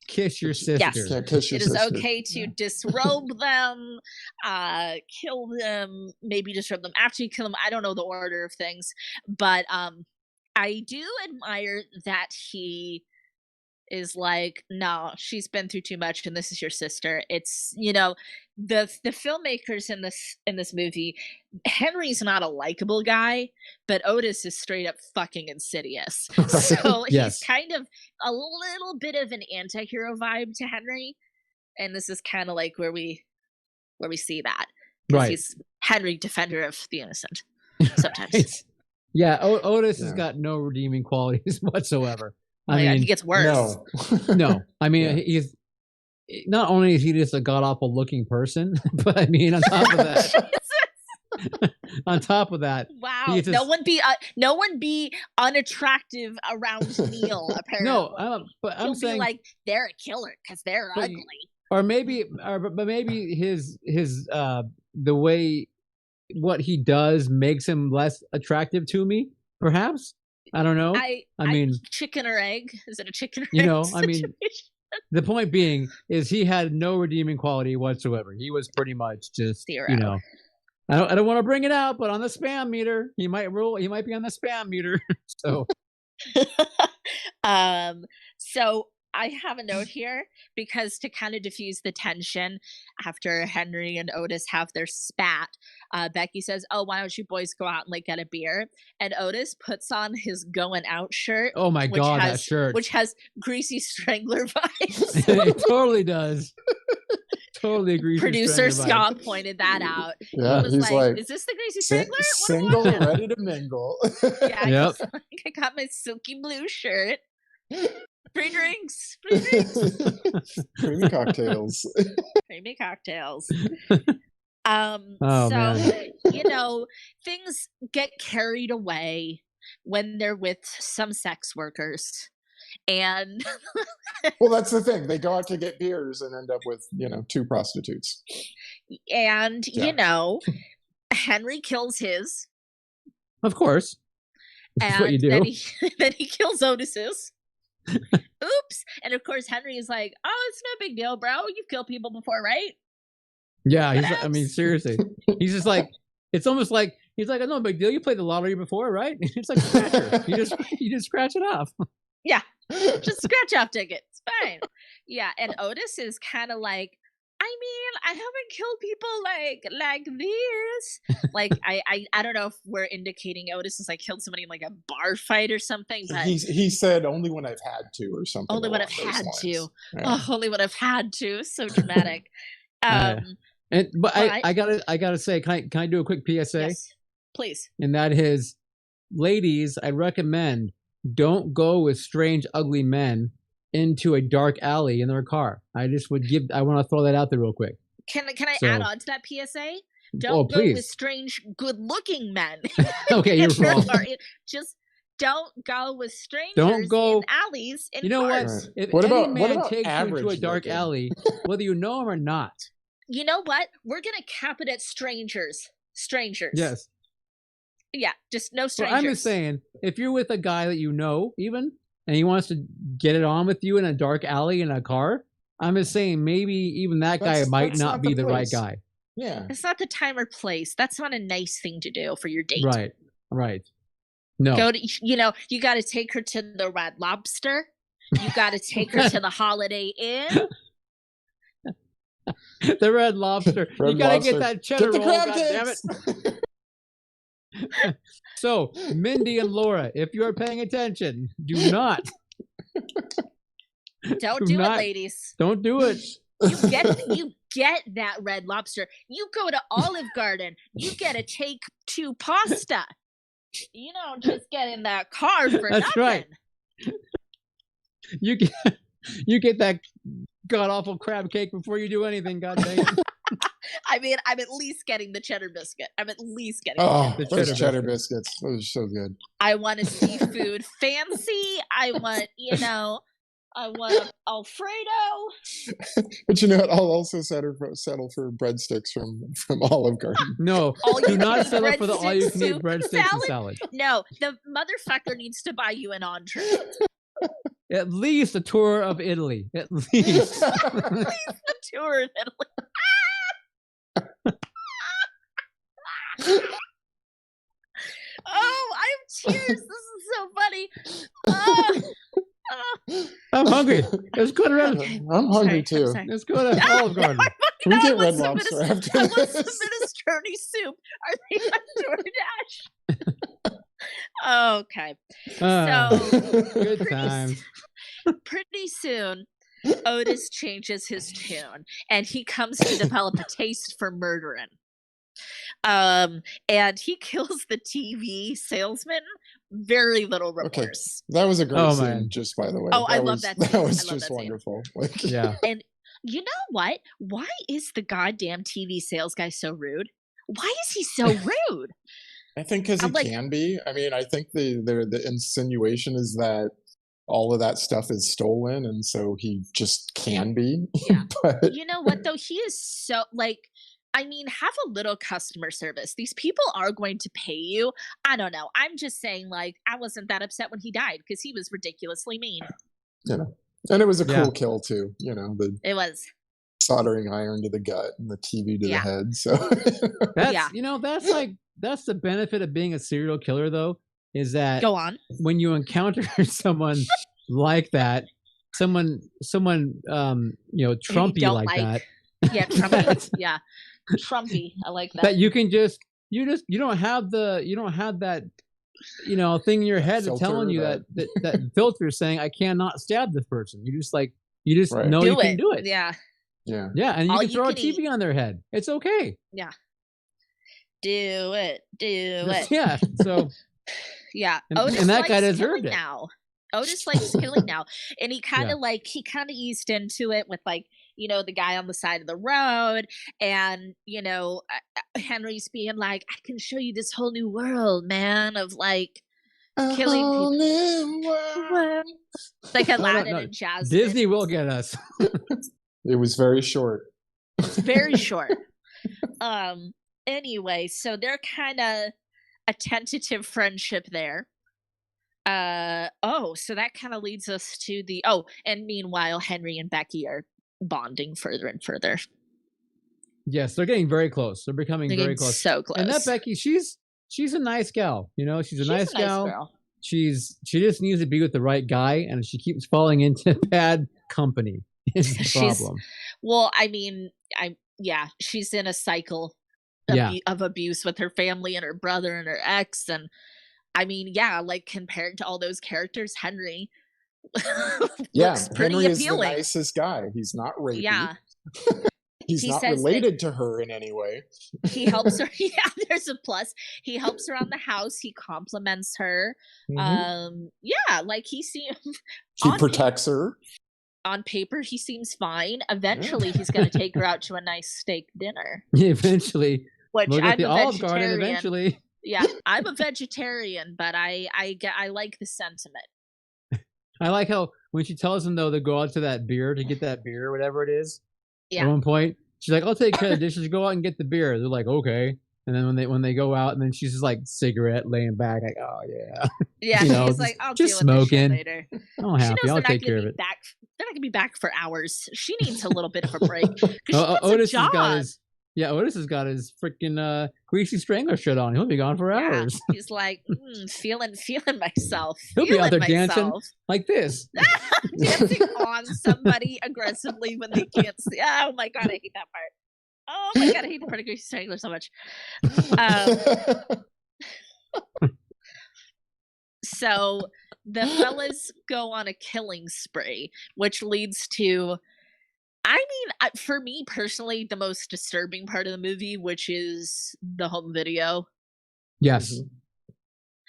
kiss your sister. Yes. Can't kiss your it is sister. Okay to disrobe them, kill them, maybe disrobe them after you kill them. I don't know the order of things, but I do admire that he is like, no, she's been through too much, and this is your sister. It's, you know, the filmmakers in this movie, Henry's not a likable guy, but Otis is straight up fucking insidious. So he's kind of a little bit of an anti-hero vibe to Henry, and this is kind of like where we see that. Right. He's Henry, defender of the innocent. Sometimes. Yeah, Otis has got no redeeming qualities whatsoever. I mean, he gets worse. No. I mean, he's not only is he just a god awful looking person, but I mean, on top of that, wow, just, no one be unattractive around Neil. Apparently, no, but I'm saying like they're a killer because they're ugly, but maybe his the way what he does makes him less attractive to me, perhaps. I don't know. I mean, chicken or egg? Is it a chicken or egg? You know, I mean, the point being is he had no redeeming quality whatsoever. He was pretty much just, zero. You know, I don't want to bring it out, but on the spam meter, he might be on the spam meter. So, so I have a note here because to kind of diffuse the tension after Henry and Otis have their spat, Becky says, "Oh, why don't you boys go out and like get a beer?" And Otis puts on his going out shirt. Oh my god, that shirt, which has Greasy Strangler vibes. It totally does. Totally agree. Producer Scott pointed that out. Yeah, he was like, "Is this the Greasy Strangler? Single, ready to mingle." Yeah, yep. I got my silky blue shirt. Free drinks. Creamy cocktails. Creamy cocktails. Man. You know, things get carried away when they're with some sex workers. And well, that's the thing. They go out to get beers and end up with, you know, 2 prostitutes. And, you know, Henry kills his. Of course. That's and what you do. Then he kills Otis's. Oops. And of course Henry is like, "Oh, it's no big deal, bro. You've killed people before, right?" Yeah, I mean, seriously. He's just like, it's almost like he's like, "No big deal. You played the lottery before, right?" It's like scratcher. You just scratch it off. Yeah. Just scratch off tickets. Fine. Yeah, and Otis is kind of like, I mean, I haven't killed people like this. Like, I don't know if we're indicating Otis has like killed somebody in like a bar fight or something. But he said only when I've had to or something. Only when I've had to. Yeah. Oh, only when I've had to. So dramatic. But I gotta say, can I do a quick PSA? Yes, please. And that is, ladies, I recommend don't go with strange, ugly men into a dark alley in their car. I want to throw that out there real quick. Can I add on to that PSA? Don't go with strange, good-looking men. Okay, you're wrong. Just don't go with strangers in alleys. In you know cars. what? If any man takes you into a dark alley, whether you know him or not, You know what? We're gonna cap it at strangers. Strangers. Yes. Yeah, just no So strangers. I'm just saying, if you're with a guy that you know, even, and he wants to get it on with you in a dark alley in a car, I'm just saying maybe even that guy might not be the right guy. Yeah. It's not the time or place. That's not a nice thing to do for your date. Right. Right. No. Go to, you know, you got to take her to the Red Lobster. You got to take her to the Holiday Inn. The Red Lobster. You got to get that cheddar roll, goddammit. So, Mindy and Laura, if you're paying attention, do not. Don't do it, ladies. Don't do it. You get that Red Lobster. You go to Olive Garden. You get a take two pasta. You don't just get in that car for That's nothing. Right. You get that god awful crab cake before you do anything. God dang it. I mean, I'm at least getting the cheddar biscuit. I'm at least getting those cheddar biscuits. Those are so good. I want a seafood fancy. I want, I want Alfredo. But you know what? I'll also settle for breadsticks from Olive Garden. No, do not settle for the all-you-can-eat breadsticks and salad. No, the motherfucker needs to buy you an entree. At least a tour of Italy. At least. At least a tour of Italy. Oh, I have tears. This is so funny. I'm hungry. Let's go to I'm hungry too. Let's go to Olive Garden. Can we get Red Lobster after I this? want some minestrone soup. Are they on DoorDash? Okay. So good times. Pretty soon, Otis changes his tune, and he comes to develop a taste for murdering. And he kills the TV salesman. Very little remorse. Okay. That was a great scene, just by the way. I love that scene. That was just wonderful. Like, yeah. And you know what? Why is the goddamn TV sales guy so rude? Why is he so rude? I think because he can be. I mean, I think the insinuation is that all of that stuff is stolen, and so he just can be. Yeah. But you know what, though? He is so, I mean, have a little customer service. These people are going to pay you. I don't know. I'm just saying, I wasn't that upset when he died because he was ridiculously mean. And it was a cool kill too. It was soldering iron to the gut and the TV to the head. So that's that's the benefit of being a serial killer, though, is that go on when you encounter someone like that, someone Trumpy like that. Yeah, Trumpy. Yeah. Trumpy. I like that. That you can you don't have that thing in your head filter, telling you that filter saying I cannot stab this person. You just know you can do it. Yeah. Yeah. Yeah, and you can throw a TV on their head. It's okay. Yeah. Do it. Yeah. So yeah. And that guy deserved it. Now. Otis likes killing now. And he kind of eased into it with the guy on the side of the road, and Henry's being like, I can show you this whole new world, man, of killing people. New world. Like Aladdin and Jasmine. Disney will get us. It was very short. It's very short. Anyway, so they're kind of a tentative friendship there. So that kind of leads us to and meanwhile Henry and Becky are bonding further and further. Yes, they're getting very close. They're becoming very close. So close. And that Becky, she's a nice gal. She's a nice gal. Girl. She just needs to be with the right guy, and she keeps falling into bad company. Is the problem. Well, I mean, she's in a cycle of abuse with her family and her brother and her ex, and I mean, compared to all those characters, Henry looks pretty Henry appealing. Is the nicest guy. He's not rapey. Yeah. He's not related to her in any way. He helps her. Yeah, there's a plus. He helps her on the house. He compliments her. Mm-hmm. He seems. He protects her. On paper, he seems fine. Eventually, he's going to take her out to a nice steak dinner. Eventually. Which we'll I'm the a Olive vegetarian. Garden eventually. Yeah, I'm a vegetarian, but I like the sentiment. I like how when she tells him though to go out to that beer to get that beer or whatever it is. Yeah. At one point, She's like, I'll take care of the dishes. Go out and get the beer. They're like, okay. And then when they go out, and then she's just like cigarette laying back, like, oh yeah. Yeah, You know, he's like, I'll just deal with this shit smoking. later. I'm She happy. knows I'll take care of it. they're not gonna be back for hours. She needs a little bit of a break because she wants Otis a job. Otis has got his freaking greasy strangler shit on. He'll be gone for hours. He's like, feeling myself. He'll be out there dancing myself. like this. Dancing on somebody aggressively when they can't see. Oh my god, I hate that part. Oh my god, I hate the part of Greasy Strangler so much. So the fellas go on a killing spree, which leads to, I mean, for me personally, the most disturbing part of the movie, which is the home video. Yes.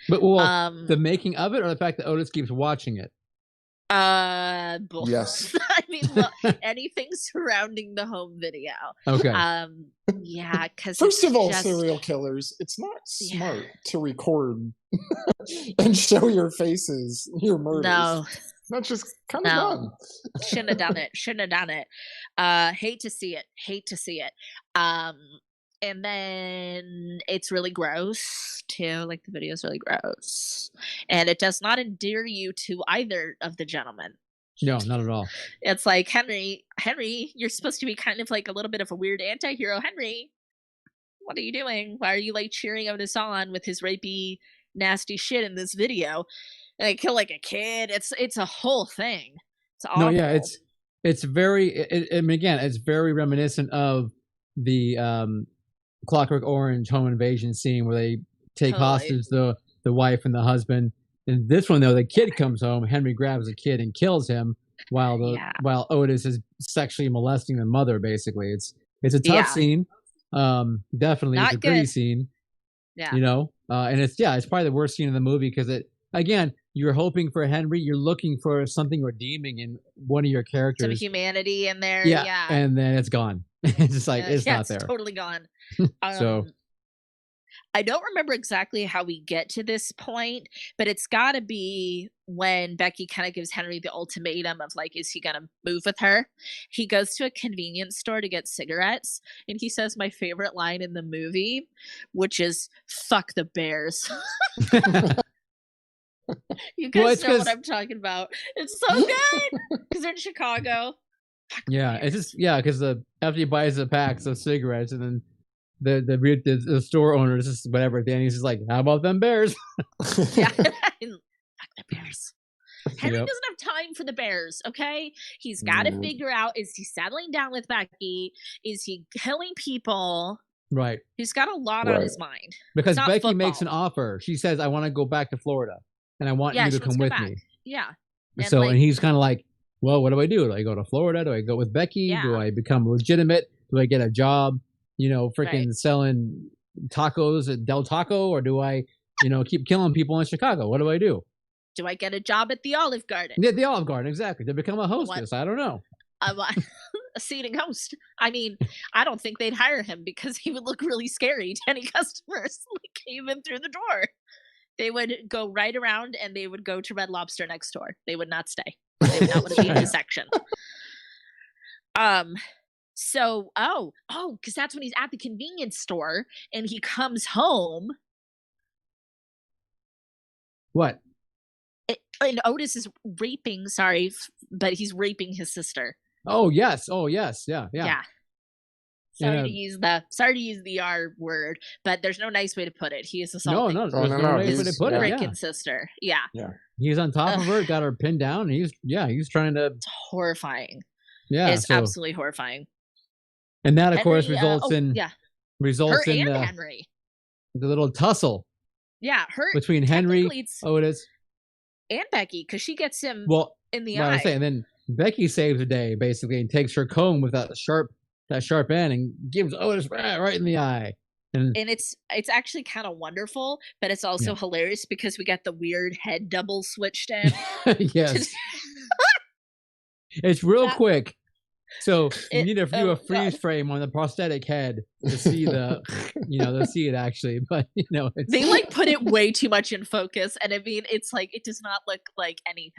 But the making of it, or the fact that Otis keeps watching it? Both. Yes. I mean, look, anything surrounding the home video. Okay. Yeah, because first of all, serial killers, it's not smart to record and show your faces, your murders. No. That's just kind of dumb. Shouldn't have done it. Hate to see it. And then it's really gross too. Like, the video is really gross, and it does not endear you to either of the gentlemen. No, not at all. It's like, Henry, you're supposed to be kind of like a little bit of a weird anti-hero. Henry, what are you doing? Why are you like cheering Otis on with his rapey, nasty shit in this video? And they kill like a kid. It's a whole thing. It's awful. No, yeah, it's very. I mean, again, it's very reminiscent of the Clockwork Orange home invasion scene where they take hostage the wife and the husband. And this one, though, the kid comes home. Henry grabs the kid and kills him while Otis is sexually molesting the mother. Basically, it's a tough scene. Definitely, Not it's a gritty good. scene. Yeah, you know, and it's probably the worst scene in the movie because you're hoping for Henry, you're looking for something redeeming in one of your characters, some humanity in there. Yeah, and then it's gone. It's just like it's not there. It's totally gone. So I don't remember exactly how we get to this point, but it's got to be when Becky kind of gives Henry the ultimatum of like, is he going to move with her? He goes to a convenience store to get cigarettes, and he says my favorite line in the movie, which is "fuck the Bears." You guys know what I'm talking about. It's so good because they're in Chicago. Yeah, it's just because after he buys a pack of cigarettes, and then the store owner is just whatever. Danny's just like, how about them Bears? Yeah, fuck the Bears. Henry doesn't have time for the Bears. Okay, he's got to figure out: is he settling down with Becky? Is he killing people? Right. He's got a lot on his mind because Becky makes an offer. She says, "I want to go back to Florida, and I want you to come with me." Yeah. And he's kind of like, well, what do I do? Do I go to Florida? Do I go with Becky? Yeah. Do I become legitimate? Do I get a job, freaking selling tacos at Del Taco? Or do I, keep killing people in Chicago? What do I do? Do I get a job at the Olive Garden? Yeah, the Olive Garden, exactly. To become a hostess. I don't know. A seating host. I mean, I don't think they'd hire him because he would look really scary to any customers that came in through the door. They would go right around and they would go to Red Lobster next door. They would not stay. They would not want to be in the section. So, because that's when he's at the convenience store and he comes home. What? And Otis is raping, but he's raping his sister. Oh, yes. Yeah. Sorry to use the R word, but there's no nice way to put it. He is assaulting no nice way to put it. Freaking sister. Yeah. He's on top of her, got her pinned down, and he's trying to. It's horrifying. Yeah, it's absolutely horrifying. And that, of course, results in Henry. The little tussle. Yeah, between Henry, Otis, and Becky, because she gets him in the eye. I say, and then Becky saves the day basically and takes her comb with that sharp end and gives Otis right in the eye. And it's actually kind of wonderful, but it's also hilarious because we got the weird head double switched in. Yes. It's real quick. So you need to do a freeze frame on the prosthetic head to see to see it actually. But they like put it way too much in focus, and I mean, it's like it does not look like anything.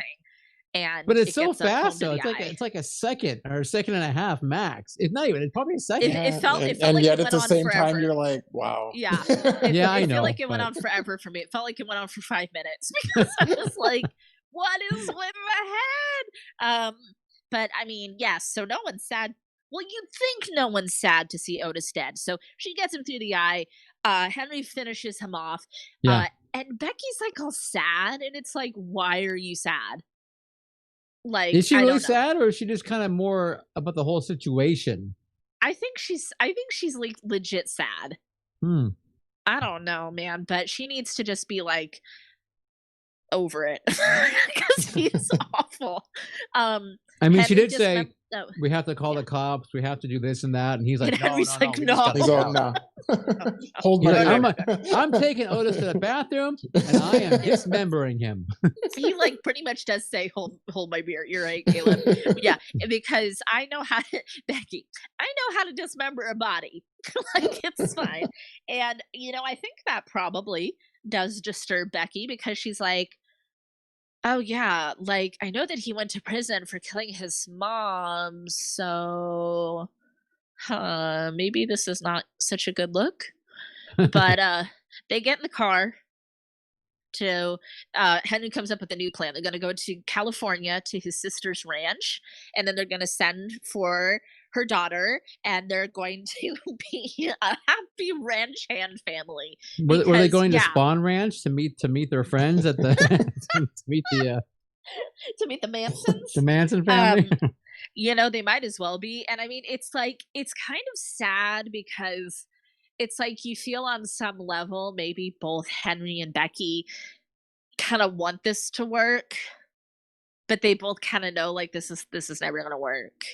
and But it's it so gets up home fast to though. the eye. It's like a second or a second and a half max. It's not even. It's probably a second. It felt and like yet it at went the on same forever. time, you're like, wow. Yeah. Yeah, I It know. felt like it went but- on forever for me. It felt like it went on for 5 minutes because I was like, what is with my head? But I mean, yes, so no one's sad. Well, you'd think no one's sad to see Otis dead. So she gets him through the eye. Henry finishes him off. Yeah. And Becky's like all sad, and it's like, why are you sad? Like, Is she I really don't know. sad, or is she just kind of more about the whole situation? I think she's like legit sad. Hmm. I don't know, man, but she needs to just be like over it because he's awful. I mean, she Henry did say oh, we have to call the cops. We have to do this and that, and he's like, And no, Henry's no, like, we just gotta He's get all, out." no. Hold He's my like, beer. I'm taking Otis to the bathroom, and I am dismembering him. he like pretty much does say hold my beer. You're right, Caleb. Yeah, because I know how to Becky. I know how to dismember a body. Like it's fine. And I think that probably does disturb Becky because she's like, oh yeah, like I know that he went to prison for killing his mom, so maybe this is not such a good look. But they get in the car to Henry comes up with a new plan. They're going to go to California to his sister's ranch, and then they're going to send for her daughter, and they're going to be a happy ranch hand family. Were they Because, going to yeah. Spawn Ranch to meet their friends at the to meet the To meet the Mansons. the Manson family? They might as well be. And I mean, it's kind of sad because it's like you feel on some level maybe both Henry and Becky kind of want this to work, but they both kind of know like this is never going to work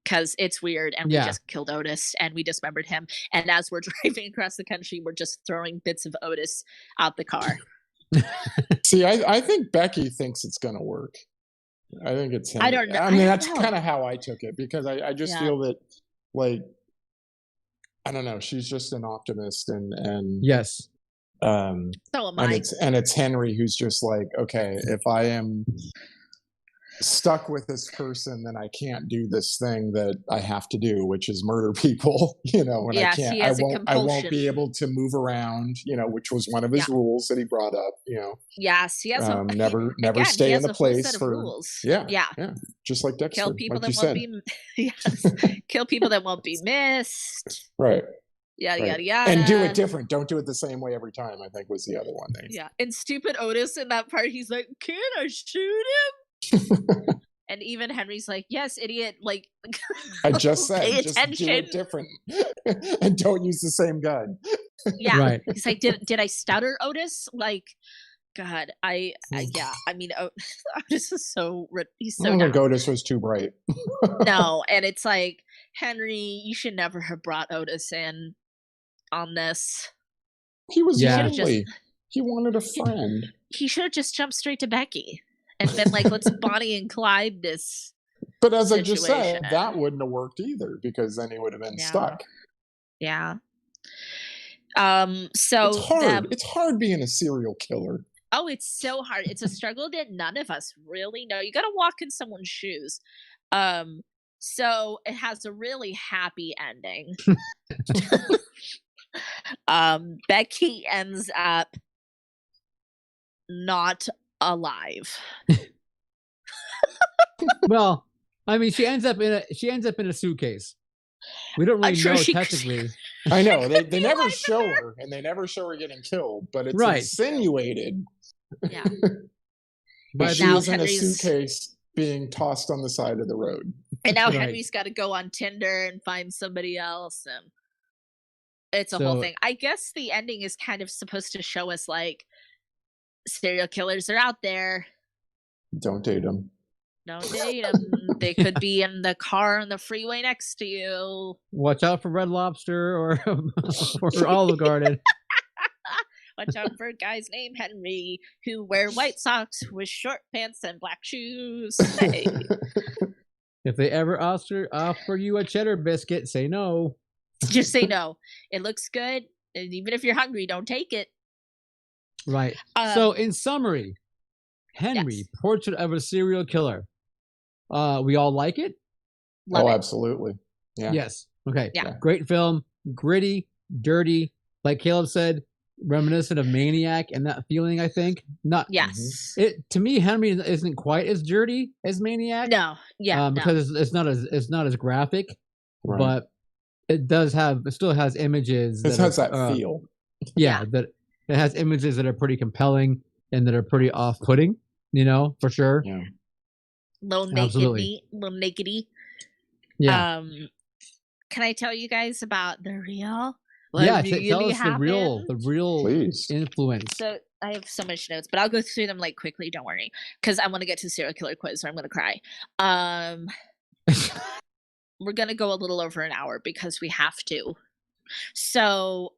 because it's weird, and we just killed Otis and we dismembered him, and as we're driving across the country, we're just throwing bits of Otis out the car. See, I think Becky thinks it's going to work. I think it's him. I don't know. I mean, I don't that's know. kind of how I took it because I just feel that, like, I don't know. She's just an optimist, and Yes. So am I. And it's Henry who's just like, okay, if I am stuck with this person, then I can't do this thing that I have to do, which is murder people, and Yes, I he has a won't compulsion. be able to move around, which was one of his rules that he brought up, Yes, he has never again, stay he in has the a whole place set of for rules. yeah, Yeah. just like Dexter, Kill people like you that won't said. be yes. Kill people that won't be missed. Right. Yada Right. yada yada. And do it different. Don't do it the same way every time, I think was the other one. Yeah. And stupid Otis in that part, he's like, can I shoot him? And even Henry's like, yes, idiot. Like, I just said, pay just do attention. it different and don't use the same gun. Yeah. Right. He's like, did I stutter, Otis? Like, God, yeah. I mean, Otis is he's I so don't think dumb. Otis was too bright. No, and it's like, Henry, you should never have brought Otis in on this. He was Yeah. lonely. He wanted a friend. He should have just jumped straight to Becky and been like, let's Bonnie and Clyde this. But as I just said, situation. that wouldn't have worked either because then he would have been stuck. Yeah. So it's hard. It's hard being a serial killer. Oh, it's so hard. It's a struggle that none of us really know. You got to walk in someone's shoes. So it has a really happy ending. Becky ends up not alive. Well, I mean, she ends up in a suitcase. We don't really know technically. I know they never show her, and they never show her getting killed, but it's insinuated. Yeah. But she was in a suitcase being tossed on the side of the road. And now Henry's got to go on Tinder and find somebody else, and it's a whole thing. I guess the ending is kind of supposed to show us like serial killers are out there. Don't date them. Don't date them. They could be in the car on the freeway next to you. Watch out for Red Lobster or Olive Garden. Watch out for a guy's named Henry who wear white socks with short pants and black shoes. Hey. If they ever offer you a cheddar biscuit, say no. Just say no. It looks good. And even if you're hungry, don't take it. Right. So in summary, Henry, Yes. Portrait of a Serial Killer. We all like it? Love it. Absolutely. Yeah. Yes. Okay. Yeah. Great film. Gritty, dirty. Like Caleb said, reminiscent of Maniac and that feeling, I think. Not Yes. it to me, Henry isn't quite as dirty as Maniac. No. Yeah. Because it's not as graphic, Right. but it still has images. It has that feel. Yeah, that it has images that are pretty compelling and that are pretty off-putting. For sure. Yeah. Little nakedy. Yeah. Can I tell you guys about the real? Tell us the real Please. influence. So I have so much notes, but I'll go through them like quickly. Don't worry, because I want to get to serial killer quiz, or I'm gonna cry. We're gonna go a little over an hour because we have to. So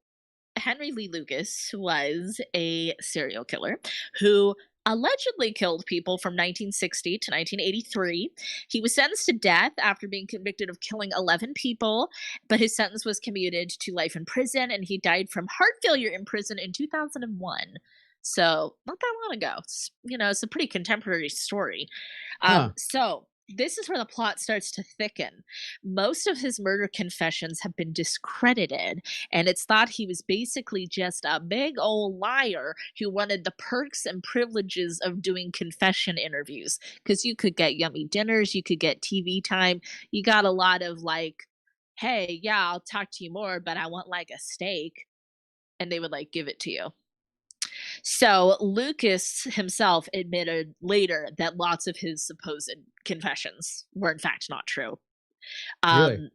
Henry Lee Lucas was a serial killer who allegedly killed people from 1960 to 1983. He was sentenced to death after being convicted of killing 11 people, but his sentence was commuted to life in prison, and he died from heart failure in prison in 2001. So not that long ago. It's a pretty contemporary story. So this is where the plot starts to thicken. Most of his murder confessions have been discredited, and it's thought he was basically just a big old liar who wanted the perks and privileges of doing confession interviews. Because you could get yummy dinners, you could get TV time, you got a lot of like, hey, yeah, I'll talk to you more, but I want like a steak. And they would like give it to you. So Lucas himself admitted later that lots of his supposed confessions were in fact not true. Really?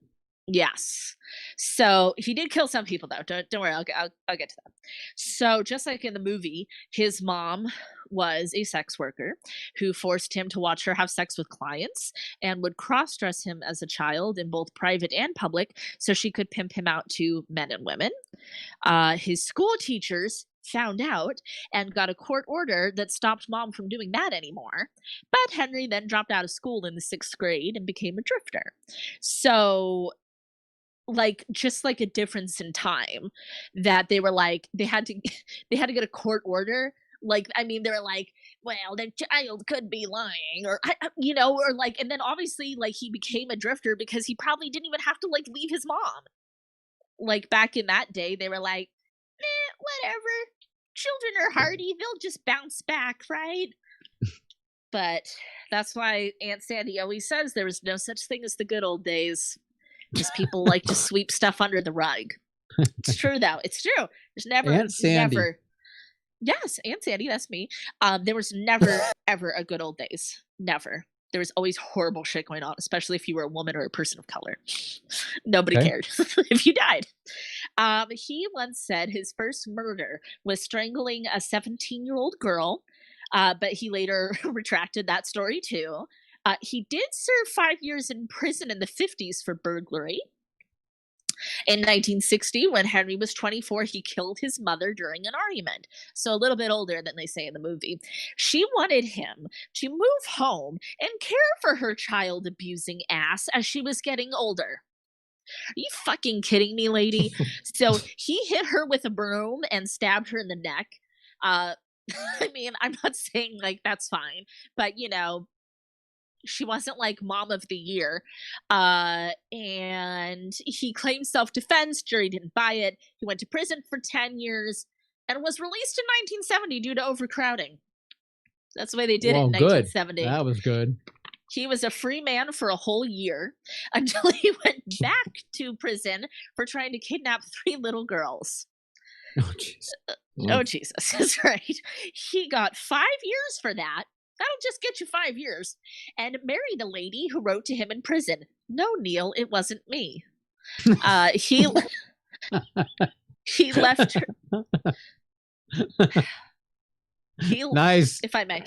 Yes. So he did kill some people though. Don't worry, I'll get to that. So just like in the movie, his mom was a sex worker who forced him to watch her have sex with clients and would cross-dress him as a child in both private and public so she could pimp him out to men and women. His school teachers found out and got a court order that stopped mom from doing that anymore. But Henry then dropped out of school in the 6th grade and became a drifter. So just like a difference in time that they were like they had to get a court order. They were like, well, the child could be lying, or and then obviously he became a drifter because he probably didn't even have to leave his mom. Back in that day, they were like, whatever, children are hardy, they'll just bounce back, right? But that's why Aunt Sandy always says there was no such thing as the good old days. Because people like to sweep stuff under the rug. It's true, though. It's true. There's never, Aunt Sandy. Yes, Aunt Sandy, that's me. There was never, ever a good old days. Never. There was always horrible shit going on, especially if you were a woman or a person of color. Nobody cared if you died. He once said his first murder was strangling a 17-year-old girl, but he later retracted that story, too. He did serve 5 years in prison in the 50s for burglary. In 1960, when Henry was 24, he killed his mother during an argument. So a little bit older than they say in the movie. She wanted him to move home and care for her child-abusing ass as she was getting older. Are you fucking kidding me, lady? So he hit her with a broom and stabbed her in the neck. I'm not saying that's fine, but she wasn't mom of the year. And he claimed self-defense. Jury didn't buy it. He went to prison for 10 years and was released in 1970 due to overcrowding. That's the way they did it in 1970. That was good. He was a free man for a whole year until he went back to prison for trying to kidnap 3 little girls. Oh, jeez. Oh, Jesus. That's right. He got 5 years for that. That'll just get you 5 years. And married a lady who wrote to him in prison. No, Neil, it wasn't me. He left her. Nice. If I may.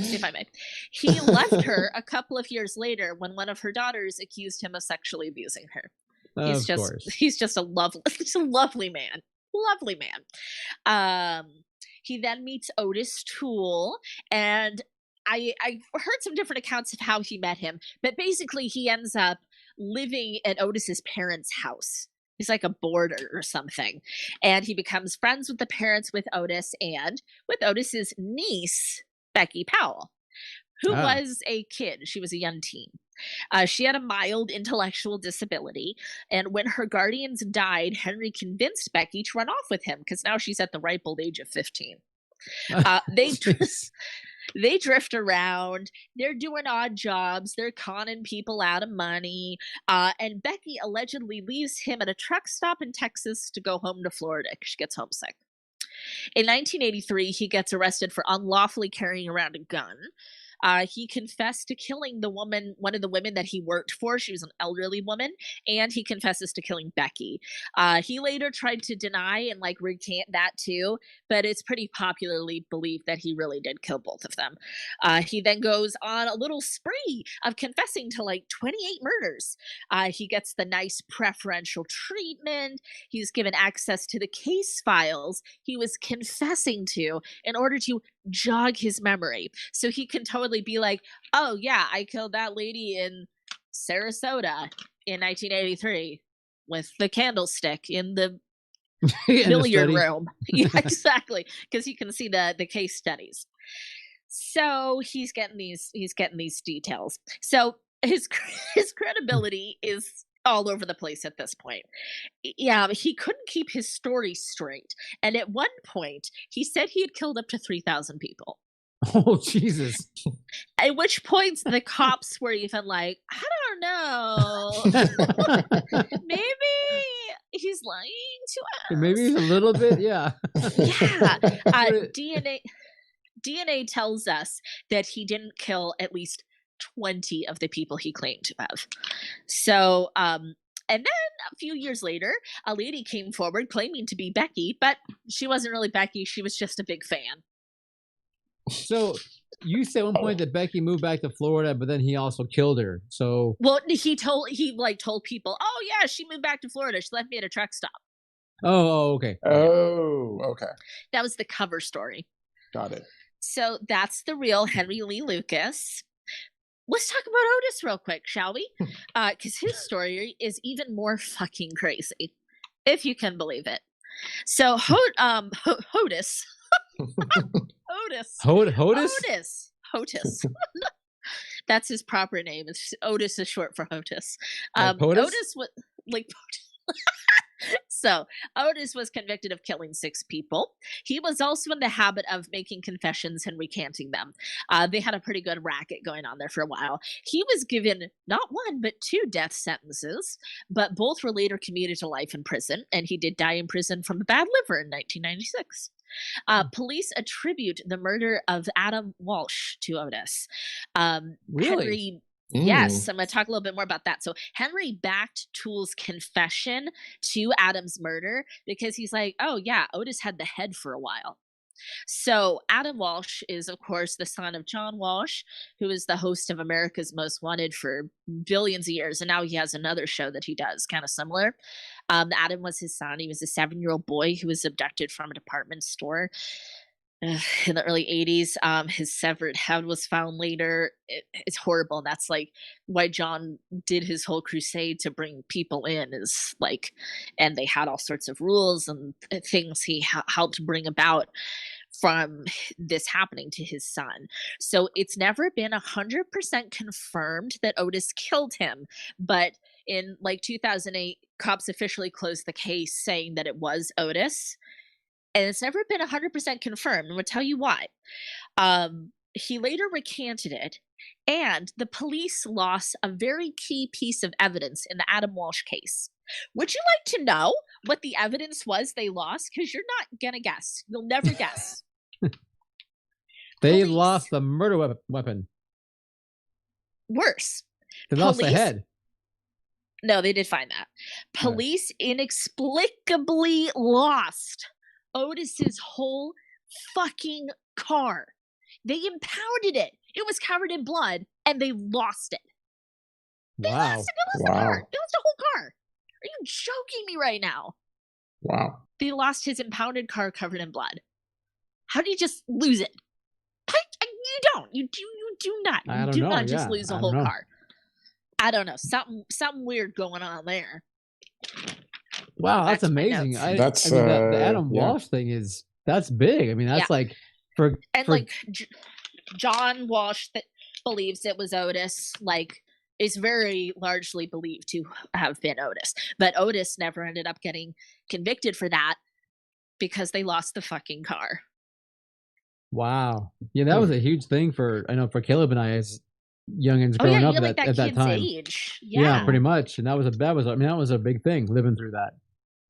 He left her a couple of years later when one of her daughters accused him of sexually abusing her. He's just a lovely man. Lovely man. He then meets Otis Toole, and I heard some different accounts of how he met him, but basically he ends up living at Otis's parents' house. He's like a boarder or something. And he becomes friends with the parents with Otis and with Otis's niece, Becky Powell. who was a kid. She was a young teen. She had a mild intellectual disability, and when her guardians died, Henry convinced Becky to run off with him because now she's at the ripe old age of 15. They drift around. They're doing odd jobs. They're conning people out of money. And Becky allegedly leaves him at a truck stop in Texas to go home to Florida because she gets homesick. In 1983, he gets arrested for unlawfully carrying around a gun. He confessed to killing one of the women that he worked for. She was an elderly woman, and he confesses to killing Becky. He later tried to deny and recant that too, but it's pretty popularly believed that he really did kill both of them. He then goes on a little spree of confessing to 28 murders. He gets the nice preferential treatment. He's given access to the case files he was confessing to in order to jog his memory, so he can totally be like, oh yeah, I killed that lady in Sarasota in 1983 with the candlestick in the billiard room. Yeah, exactly, because he can see the case studies. So he's getting these details. So his credibility is all over the place at this point. Yeah, he couldn't keep his story straight. And at one point, he said he had killed up to 3,000 people. Oh, Jesus. At which point, the cops were even like, I don't know. Maybe he's lying to us. Maybe he's a little bit, yeah. Yeah. DNA tells us that he didn't kill at least 20 of the people he claimed to have. So, and then a few years later, a lady came forward claiming to be Becky, but she wasn't really Becky. She was just a big fan. So you said at one point that Becky moved back to Florida, but then he also killed her. So, well, he told people, oh yeah, she moved back to Florida. She left me at a truck stop. Oh, okay. Oh, okay. That was the cover story. Got it. So that's the real Henry Lee Lucas. Let's talk about Otis real quick, shall we? Because his story is even more fucking crazy, if you can believe it. So Otis. That's his proper name. Otis is short for Otis. Otis was So Otis was convicted of killing 6 people. He was also in the habit of making confessions and recanting them. They had a pretty good racket going on there for a while. He was given not 1, but 2 death sentences, but both were later commuted to life in prison, and he did die in prison from a bad liver in 1996. Police attribute the murder of Adam Walsh to Otis. Really? Henry, yes, I'm going to talk a little bit more about that. So Henry backed Toole's confession to Adam's murder because he's like, oh yeah, Otis had the head for a while. So Adam Walsh is, of course, the son of John Walsh, who is the host of America's Most Wanted for billions of years. And now he has another show that he does kind of similar. Adam was his son. He was a 7-year-old boy who was abducted from a department store in the early 80s. His severed head was found later. It's horrible. And that's why John did his whole crusade to bring people in, is and they had all sorts of rules and things he helped bring about from this happening to his son. So it's never been 100% confirmed that Otis killed him, but in 2008, cops officially closed the case saying that it was Otis. And it's never been 100% confirmed. And we'll tell you why. He later recanted it, and the police lost a very key piece of evidence in the Adam Walsh case. Would you like to know what the evidence was they lost? Because you're not going to guess. You'll never guess. They lost the murder weapon. Worse. They lost the head. No, they did find that. Police inexplicably lost Otis's whole fucking car. They impounded it. It was covered in blood, and they lost it. They lost the car. They lost the whole car. Are you joking me right now? Wow. They lost his impounded car covered in blood. How do you just lose it? You don't. You do not. You do not just lose a whole car. I don't know. Something weird going on there. Wow, that's amazing. The Adam Walsh thing that's big. I mean, that's John Walsh. believes it was Otis. Like, it's very largely believed to have been Otis. But Otis never ended up getting convicted for that because they lost the fucking car. Wow. Yeah, that was a huge thing for Caleb and I as youngins growing up like at that kid's time. age. Yeah, pretty much. And that was a big thing living through that.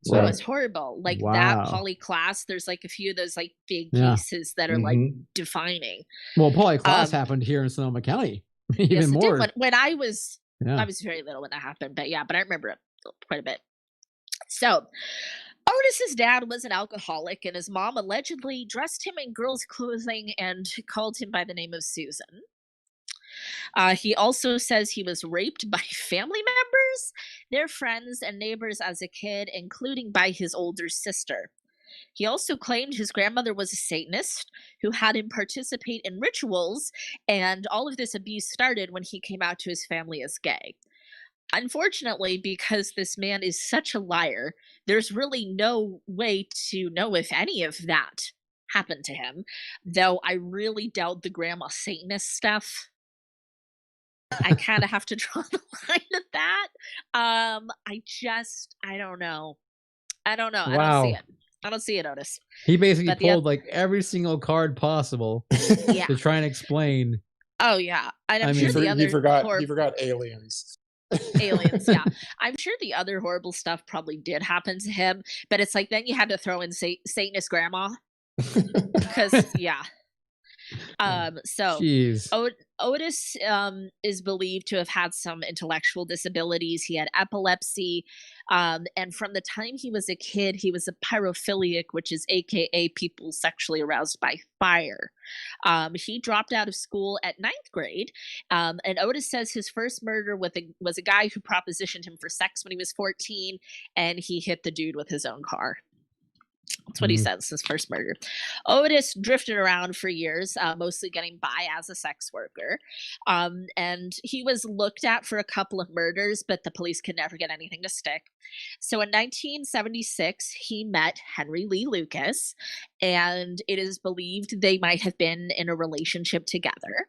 So it was horrible. Like that poly class, there's like a few of those like big cases that are like defining. Well, poly class happened here in Sonoma County. Even yes, more. It did. When I was very little when that happened, but I remember it quite a bit. So Otis's dad was an alcoholic, and his mom allegedly dressed him in girls' clothing and called him by the name of Susan. He also says he was raped by family members, their friends, and neighbors as a kid, including by his older sister. He also claimed his grandmother was a Satanist who had him participate in rituals, and all of this abuse started when he came out to his family as gay. Unfortunately, because this man is such a liar, there's really no way to know if any of that happened to him, though I really doubt the grandma Satanist stuff. I kind of have to draw the line at that. I don't know. Wow. I don't see it, Otis. He basically pulled like every single card possible to try and explain. Oh yeah, and I'm sure he forgot aliens. Aliens, yeah. I'm sure the other horrible stuff probably did happen to him, but it's like then you had to throw in Satanist grandma because so Otis is believed to have had some intellectual disabilities. He had epilepsy, and from the time he was a kid, he was a pyrophiliac, which is AKA people sexually aroused by fire. He dropped out of school at 9th grade, and Otis says his first murder was a guy who propositioned him for sex when he was 14, and he hit the dude with his own car. That's what he says, his first murder. Otis drifted around for years, mostly getting by as a sex worker. And he was looked at for a couple of murders, but the police could never get anything to stick. So in 1976, he met Henry Lee Lucas, and it is believed they might have been in a relationship together.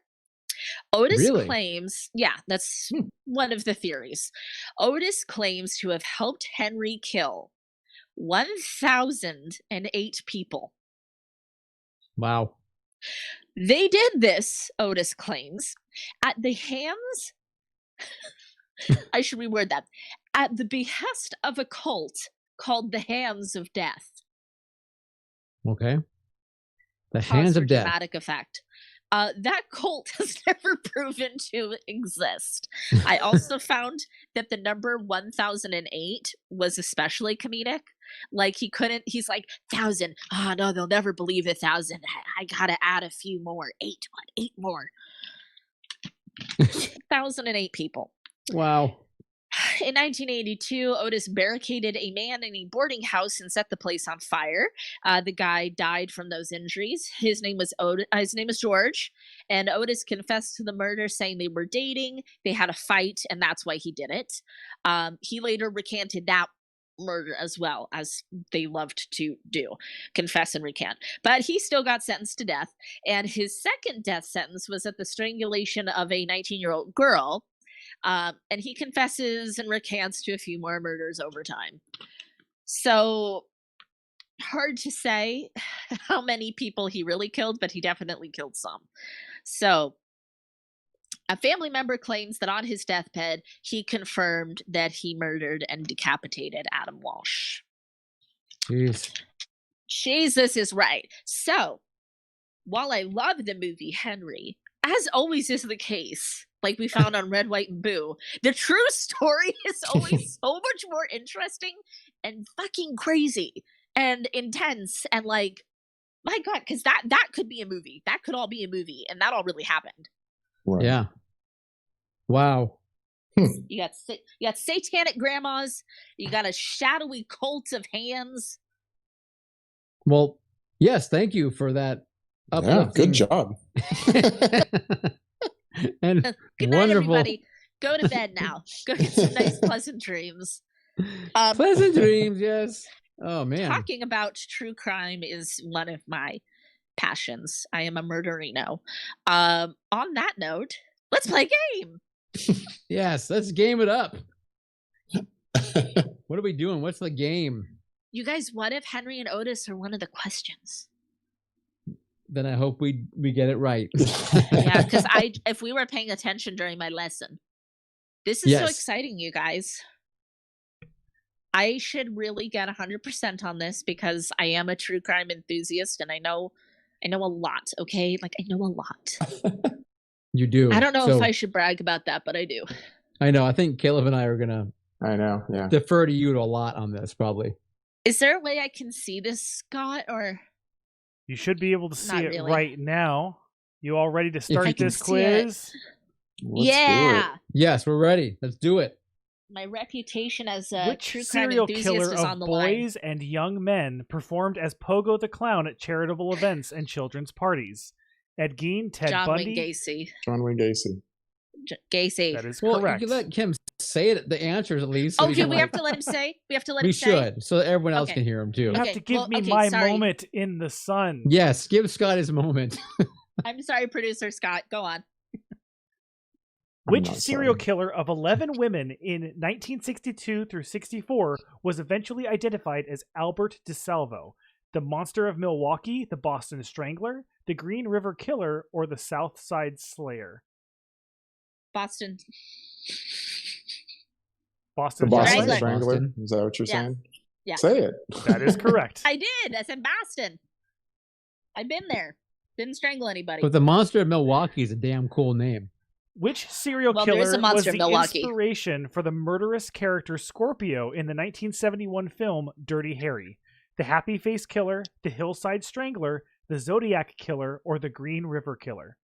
Otis claims, that's one of the theories. Otis claims to have helped Henry kill 1,008 people. Wow. They did this, Otis claims, at the hands I should reword that. At the behest of a cult called the Hands of Death. Okay. The Hands of Death. Dramatic effect. That cult has never proven to exist. I also found that the number 1008 was especially comedic. Like he's like, 1,000. Oh no, they'll never believe 1,000. I gotta add a few more. 8 more. 1,008 people. Wow. In 1982, Otis barricaded a man in a boarding house and set the place on fire. The guy died from those injuries. His name was George, and Otis confessed to the murder, saying they were dating, they had a fight, and that's why he did it. He later recanted that murder as well, as they loved to do, confess and recant. But he still got sentenced to death, and his second death sentence was at the strangulation of a 19-year-old girl. And he confesses and recants to a few more murders over time. So, hard to say how many people he really killed, but he definitely killed some. So, a family member claims that on his deathbed, he confirmed that he murdered and decapitated Adam Walsh. Jeez. Jesus is right. So, while I love the movie Henry, as always is the case, like we found on Red, White, and Boo, the true story is always so much more interesting and fucking crazy and intense and like, my God, because that could be a movie. That could all be a movie, and that all really happened. Right. Yeah. Wow. You got satanic grandmas. You got a shadowy cult of hands. Well, yes, thank you for that. Yeah, good job. And good night, everybody. Go to bed now. Go get some nice pleasant dreams. Pleasant dreams, yes. Oh man. Talking about true crime is one of my passions. I am a murderino. On that note, Let's play a game. Yes, let's game it up. What are we doing? What's the game? You guys, what if Henry and Otis are one of the questions? Then I hope we get it right. Yeah, because if we were paying attention during my lesson. This is so exciting, you guys. I should really get 100% on this because I am a true crime enthusiast and I know a lot, okay? Like, I know a lot. You do. I don't know if I should brag about that, but I do. I know. I think Caleb and I are going to defer to you a lot on this, probably. Is there a way I can see this, Scott, or... You should be able to see it right now. You all ready to start this quiz? Yeah. Yes, we're ready. Let's do it. My reputation as a true crime serial enthusiast killer is on the line. Boys and young men performed as Pogo the Clown at charitable events and children's parties? Ed Gein, Ted Bundy. John Wayne Gacy. Gacy. That is correct. You let Kim say it, the answers at least. So we have to let him say? We have to let him say? We should, so that everyone else can hear him too. You have to give me my moment in the sun. Yes, give Scott his moment. I'm sorry, producer Scott. Go on. Which serial killer of 11 women in 1962 through 64 was eventually identified as Albert DeSalvo? The Monster of Milwaukee, the Boston Strangler, the Green River Killer, or the South Side Slayer? Boston Strangler. Is that what you're saying? Yeah. Say it. That is correct. I did. I said Boston. I've been there. Didn't strangle anybody. But the Monster of Milwaukee is a damn cool name. Which serial killer was the inspiration for the murderous character Scorpio in the 1971 film Dirty Harry? The Happy Face Killer, the Hillside Strangler, the Zodiac Killer, or the Green River Killer?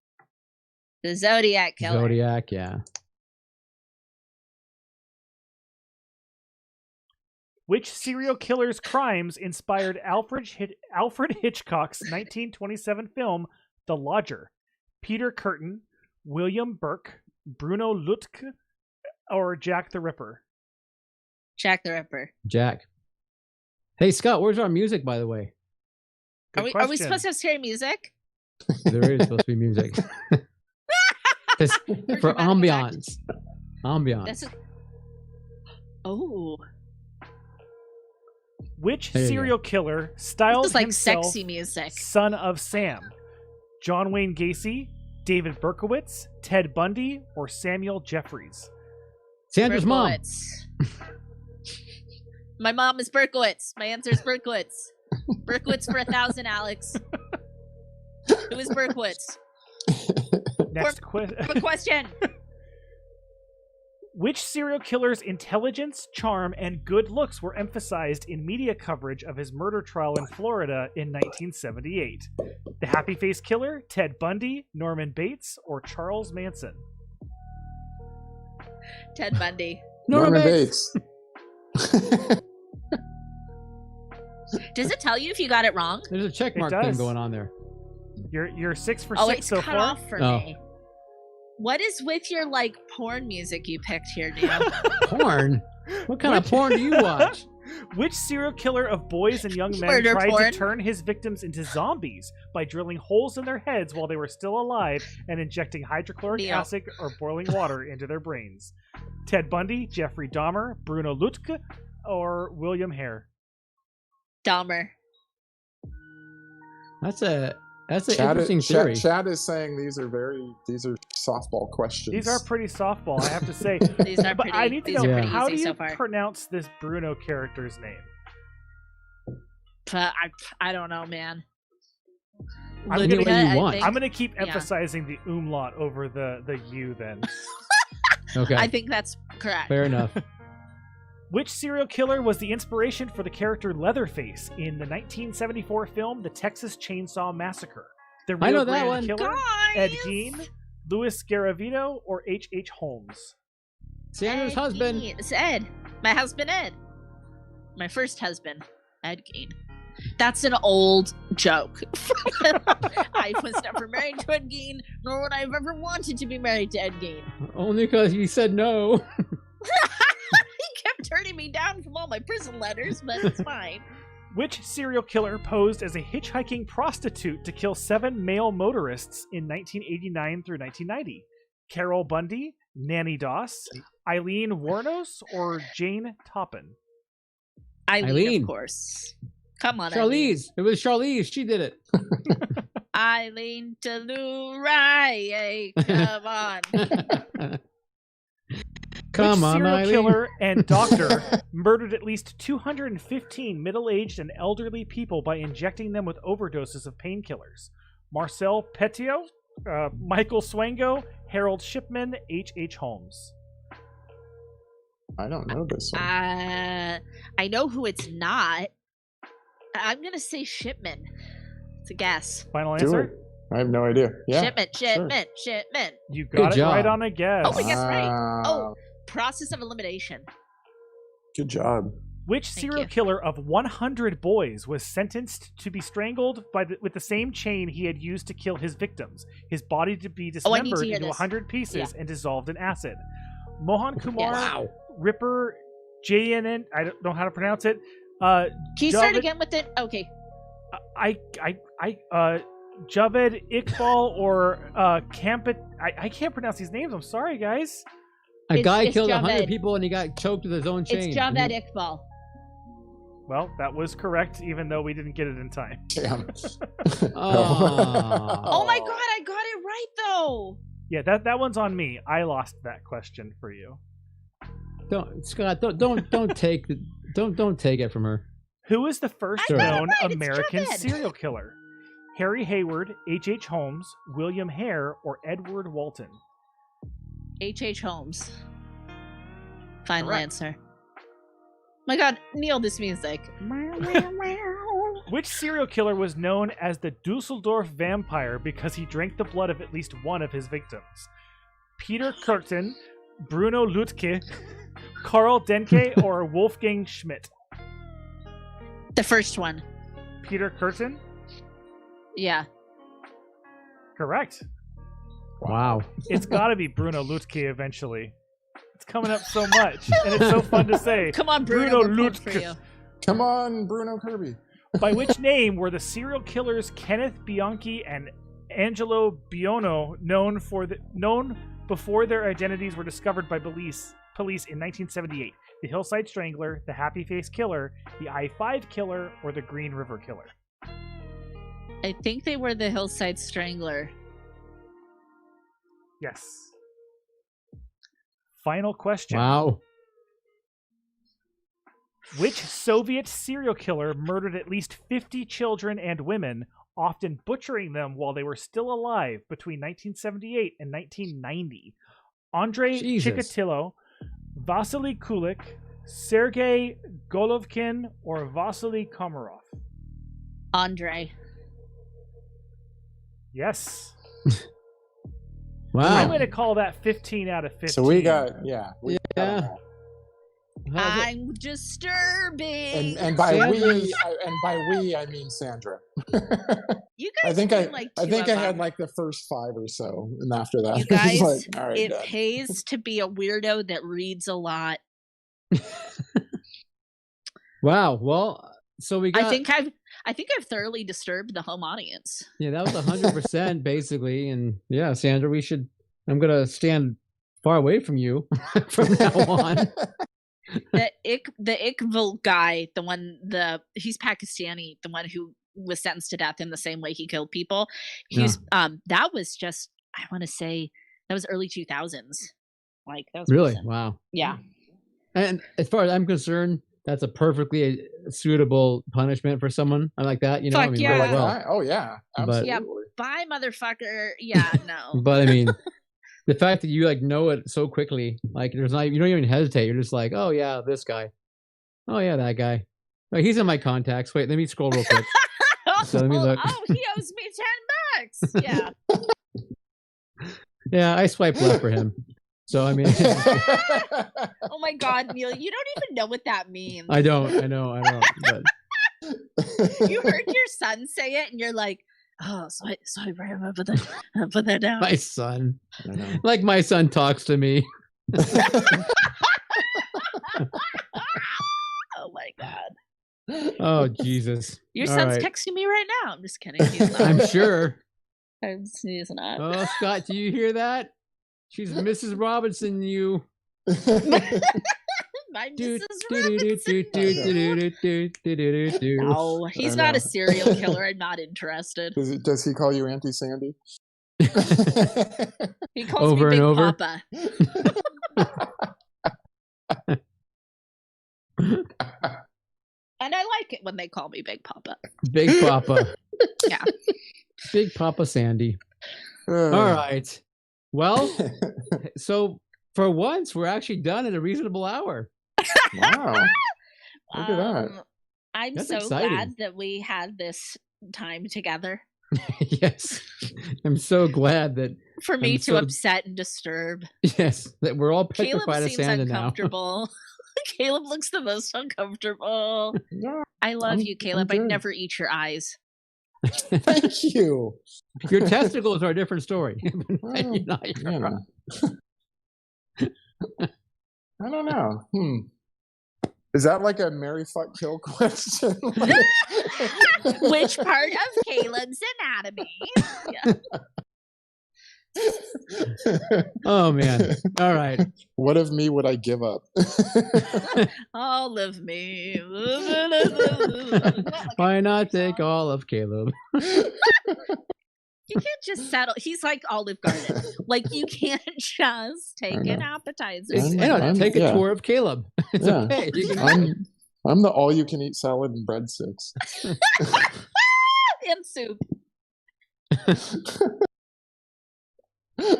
The Zodiac Killer. Zodiac, yeah. Which serial killer's crimes inspired Alfred Hitchcock's 1927 film The Lodger? Peter Curtin, William Burke, Bruno Lutke, or Jack the Ripper? Jack the Ripper. Jack. Hey, Scott, where's our music, by the way? Are we supposed to have scary music? There is supposed to be music. For ambiance. Ambiance. Oh. Which serial killer styled himself sexy music? Son of Sam? John Wayne Gacy, David Berkowitz, Ted Bundy, or Samuel Jeffries? Sandra's mom. My mom is Berkowitz. My answer is Berkowitz. Berkowitz for 1,000, Alex. Who is Berkowitz? Next question. Which serial killer's intelligence, charm, and good looks were emphasized in media coverage of his murder trial in Florida in 1978? The Happy Face Killer, Ted Bundy, Norman Bates, or Charles Manson? Ted Bundy. Norman Bates. Does it tell you if you got it wrong? There's a check mark thing going on there. You're 6 for 6 so far. Oh, it's cut off for me. What is with your porn music you picked here, Neil? Porn? What kind of porn do you watch? Which serial killer of boys and young men tried to turn his victims into zombies by drilling holes in their heads while they were still alive and injecting hydrochloric acid or boiling water into their brains? Ted Bundy, Jeffrey Dahmer, Bruno Lutke, or William Hare? Dahmer. That's an interesting theory. Chad is saying these are softball questions. These are pretty softball, I have to say. These are pretty. I need to know, how do you so pronounce this Bruno character's name? I don't know, man. I'm going to keep emphasizing the umlaut over the U then. Okay. I think that's correct. Fair enough. Which serial killer was the inspiration for the character Leatherface in the 1974 film The Texas Chainsaw Massacre? The Rio Grande Killer, Ed Gein, Louis Garavito, or H.H. Holmes? Sandra's husband. It's Ed. My husband, Ed. My first husband, Ed Gein. That's an old joke. I was never married to Ed Gein, nor would I have ever wanted to be married to Ed Gein. Only because you said no. He kept turning me down from all my prison letters, but it's fine. Which serial killer posed as a hitchhiking prostitute to kill 7 male motorists in 1989 through 1990? Carol Bundy, Nanny Doss, Eileen Warnos, or Jane Toppin? Eileen, of course. Come on, Charlize. Eileen. It was Charlize. She did it. Eileen Delurai. Come on. Come on, serial Eileen. killer and doctor murdered at least 215 middle-aged and elderly people by injecting them with overdoses of painkillers? Marcel Petiot, Michael Swango, Harold Shipman, H.H. Holmes. I don't know this one. I know who it's not. I'm gonna say Shipman. It's a guess. Final Do answer? it. I have no idea. Yeah. Shipman. You got it job. right on a guess. Oh, I guess right. Oh, process of elimination. Good job. Which Thank serial you. killer of 100 boys was sentenced to be strangled with the same chain he had used to kill his victims, his body to be I need to dismembered hear into this. 100 pieces Yeah. and dissolved in acid? Mohan Kumar, Wow. Ripper, JNN, I don't know how to pronounce it. Can you start Javed- again with it? Okay. Javed Iqbal or Campit. I can't pronounce these names. I'm sorry, guys. A guy it's killed Javed. 100 people and he got choked with his own chain. It's Javed Iqbal. Well, that was correct, even though we didn't get it in time. Damn. Oh my god, I got it right though. Yeah, that one's on me. I lost that question for you. Don't, Scott. Don't take it from her. Who is the first I got it known right, it's American Javed. serial killer? Harry Hayward, H.H. Holmes, William Hare, or Edward Walton? H.H. Holmes. Final Correct. answer. My god, Neil, this music. Which serial killer was known as the Dusseldorf vampire because he drank the blood of at least one of his victims? Peter Kürten, Bruno Lütke, Karl Denke, or Wolfgang Schmidt? The first one. Peter Kürten? Yeah. Correct. Wow. It's got to be Bruno Lütke eventually. It's coming up so much, and it's so fun to say. Come on, Bruno, Bruno we're pulling for Lütke. you. Come on, Bruno Kirby. By which name were the serial killers Kenneth Bianchi and Angelo Biono known before their identities were discovered by police in 1978? The Hillside Strangler, the Happy Face Killer, the I-5 Killer, or the Green River Killer? I think they were the Hillside Strangler. Yes. Final question. Wow. Which Soviet serial killer murdered at least 50 children and women, often butchering them while they were still alive between 1978 and 1990? Andrei Jesus. Chikatilo, Vasily Kulik, Sergei Golovkin, or Vasily Komarov? Andre. Yes. Wow. I'm going to call that 15 out of 15. So we got, yeah. We got Yeah. them all. How's it- I'm disturbing. And by Sandra's- we, I mean Sandra. You guys I think do like I two think of I had them. like the first 5 or so, and after that, You it was guys, like, all right, it done. pays to be a weirdo that reads a lot. Wow. Well, so we got. I think I've thoroughly disturbed the home audience. Yeah, that was 100% basically, and yeah, Sandra, we should. I'm gonna stand far away from you from now on. The Iqbal guy, he's Pakistani, the one who was sentenced to death in the same way he killed people. That was just, I want to say, that was early 2000s. Like that was Really? recent. Wow. Yeah. And as far as I'm concerned, that's a perfectly suitable punishment for someone like that. You know, Fuck yeah. really well. That? Oh yeah, But- absolutely. Yeah. Bye, motherfucker. Yeah, no. But I mean, the fact that you like know it so quickly, like you don't even hesitate. You're just like, oh yeah, this guy. Oh yeah, that guy. Like, he's in my contacts. Wait, let me scroll real quick. So let me look. Oh, he owes me $10. Yeah. Yeah, I swiped left for him. So I mean, Oh my God, Neil, you don't even know what that means. I don't. But You heard your son say it, and you're like, oh, so I remember that. Put that down. my son, I know. like my son talks to me. Oh my God. Oh Jesus. Your All son's right. texting me right now. I'm just kidding. He's not. I'm sure. He's not. Oh, Scott, do you hear that? She's Mrs. Robinson, you. My Mrs. Robinson. No, he's not a serial killer. I'm not interested. Does he call you Auntie Sandy? He calls me Big Papa. And I like it when they call me Big Papa. Big Papa. Yeah. Big Papa Sandy. All right. Well, so for once, we're actually done in a reasonable hour. Wow. Look at that. I'm That's so exciting. glad that we had this time together. Yes. I'm so glad that. For me to upset and disturb. Yes, that we're all Caleb petrified of seems Sandra now. uncomfortable. Caleb looks the most uncomfortable. No, I love you, Caleb. I'm I'd good. never eat your eyes. Thank you. Your testicles are a different story. Well, You're not- you're you know. I don't know. Is that like a marry, fuck, kill question? Which part of Caleb's anatomy? Yeah. Oh man! All right. What of me would I give up? All of me. Why not take all of Caleb? You can't just settle. He's like Olive Garden. Like, you can't just take an appetizer. Take a tour of Caleb. It's Yeah. okay. You can I'm the all-you-can-eat salad and breadsticks. And soup.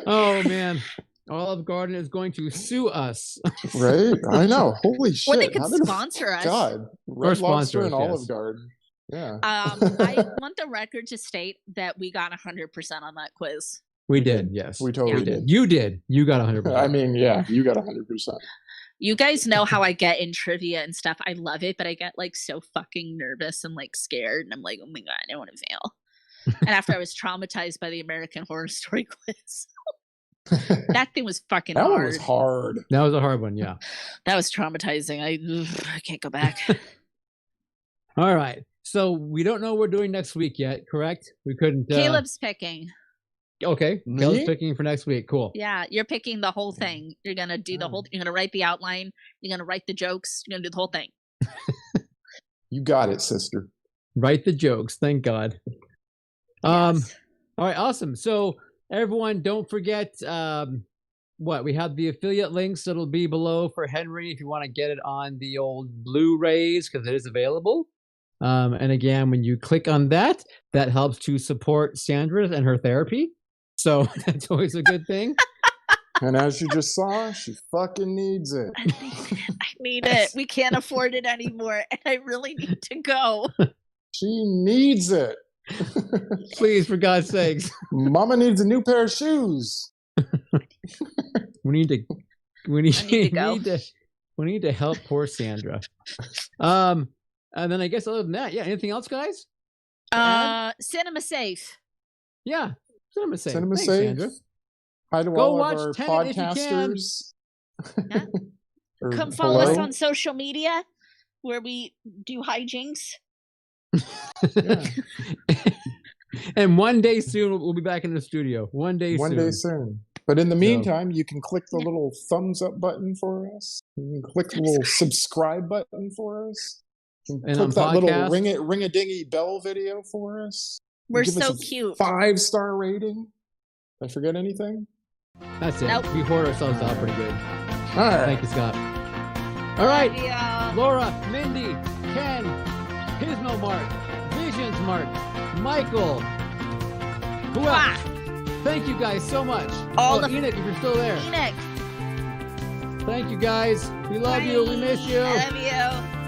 Oh man, Olive Garden is going to sue us. Right? I know. Holy shit. Or they could How did- sponsor us. God. Red sponsor Lobster us, and yes. Olive Garden. Yeah. I want the record to state that we got 100% on that quiz. We did, yes. We totally did. You did. You got 100%. I mean, yeah, you got 100%. You guys know how I get in trivia and stuff. I love it, but I get like so fucking nervous and like scared. And I'm like, oh my God, I don't want to fail. And after I was traumatized by the American Horror Story quiz. That thing was fucking That hard. one was hard. That was a hard one, yeah. That was traumatizing. I can't go back. All right. So we don't know what we're doing next week yet, correct? We couldn't. Caleb's picking. Okay. Me? Caleb's picking for next week. Cool. Yeah, you're picking the whole thing. You're gonna do the whole. You're gonna write the outline. You're gonna write the jokes. You're gonna do the whole thing. You got it, sister. Write the jokes. Thank God. Yes. All right. Awesome. So everyone, don't forget. What we have the affiliate links that'll be below for Henry if you want to get it on the old Blu-rays because it is available. And again, when you click on that, that helps to support Sandra and her therapy. So that's always a good thing. And as you just saw, she fucking needs it. I need it. We can't afford it anymore, and I really need to go. She needs it. Please, for God's sakes. Mama needs a new pair of shoes. We need to go. we need to help poor Sandra. And then I guess other than that, yeah, anything else, guys? Cinema Safe. Yeah. Cinema Safe. Cinema Thanks, Safe. Sandra. Hi to Go all watch of our Tenet if you can. podcasters. Yeah. Or Come follow us hello. on social media where we do hijinks. Yeah. And one day soon we'll be back in the studio. One day soon. But in the meantime, you can click the little thumbs up button for us. You can click the little subscribe button for us. You can And click on that podcast? little ring a dingy bell video for us. We're Give us so a cute. 5-star rating. Did I forget anything? That's it. Nope. We hoard ourselves out pretty good. All right. Thank you, Scott. All right. Love ya. Laura, Mindy, Ken, Pismo Mark, Visions Mark, Michael. Who else? Thank you guys so much. Enoch, if you're still there. Enoch. Thank you guys. We love you. We miss you. Love you.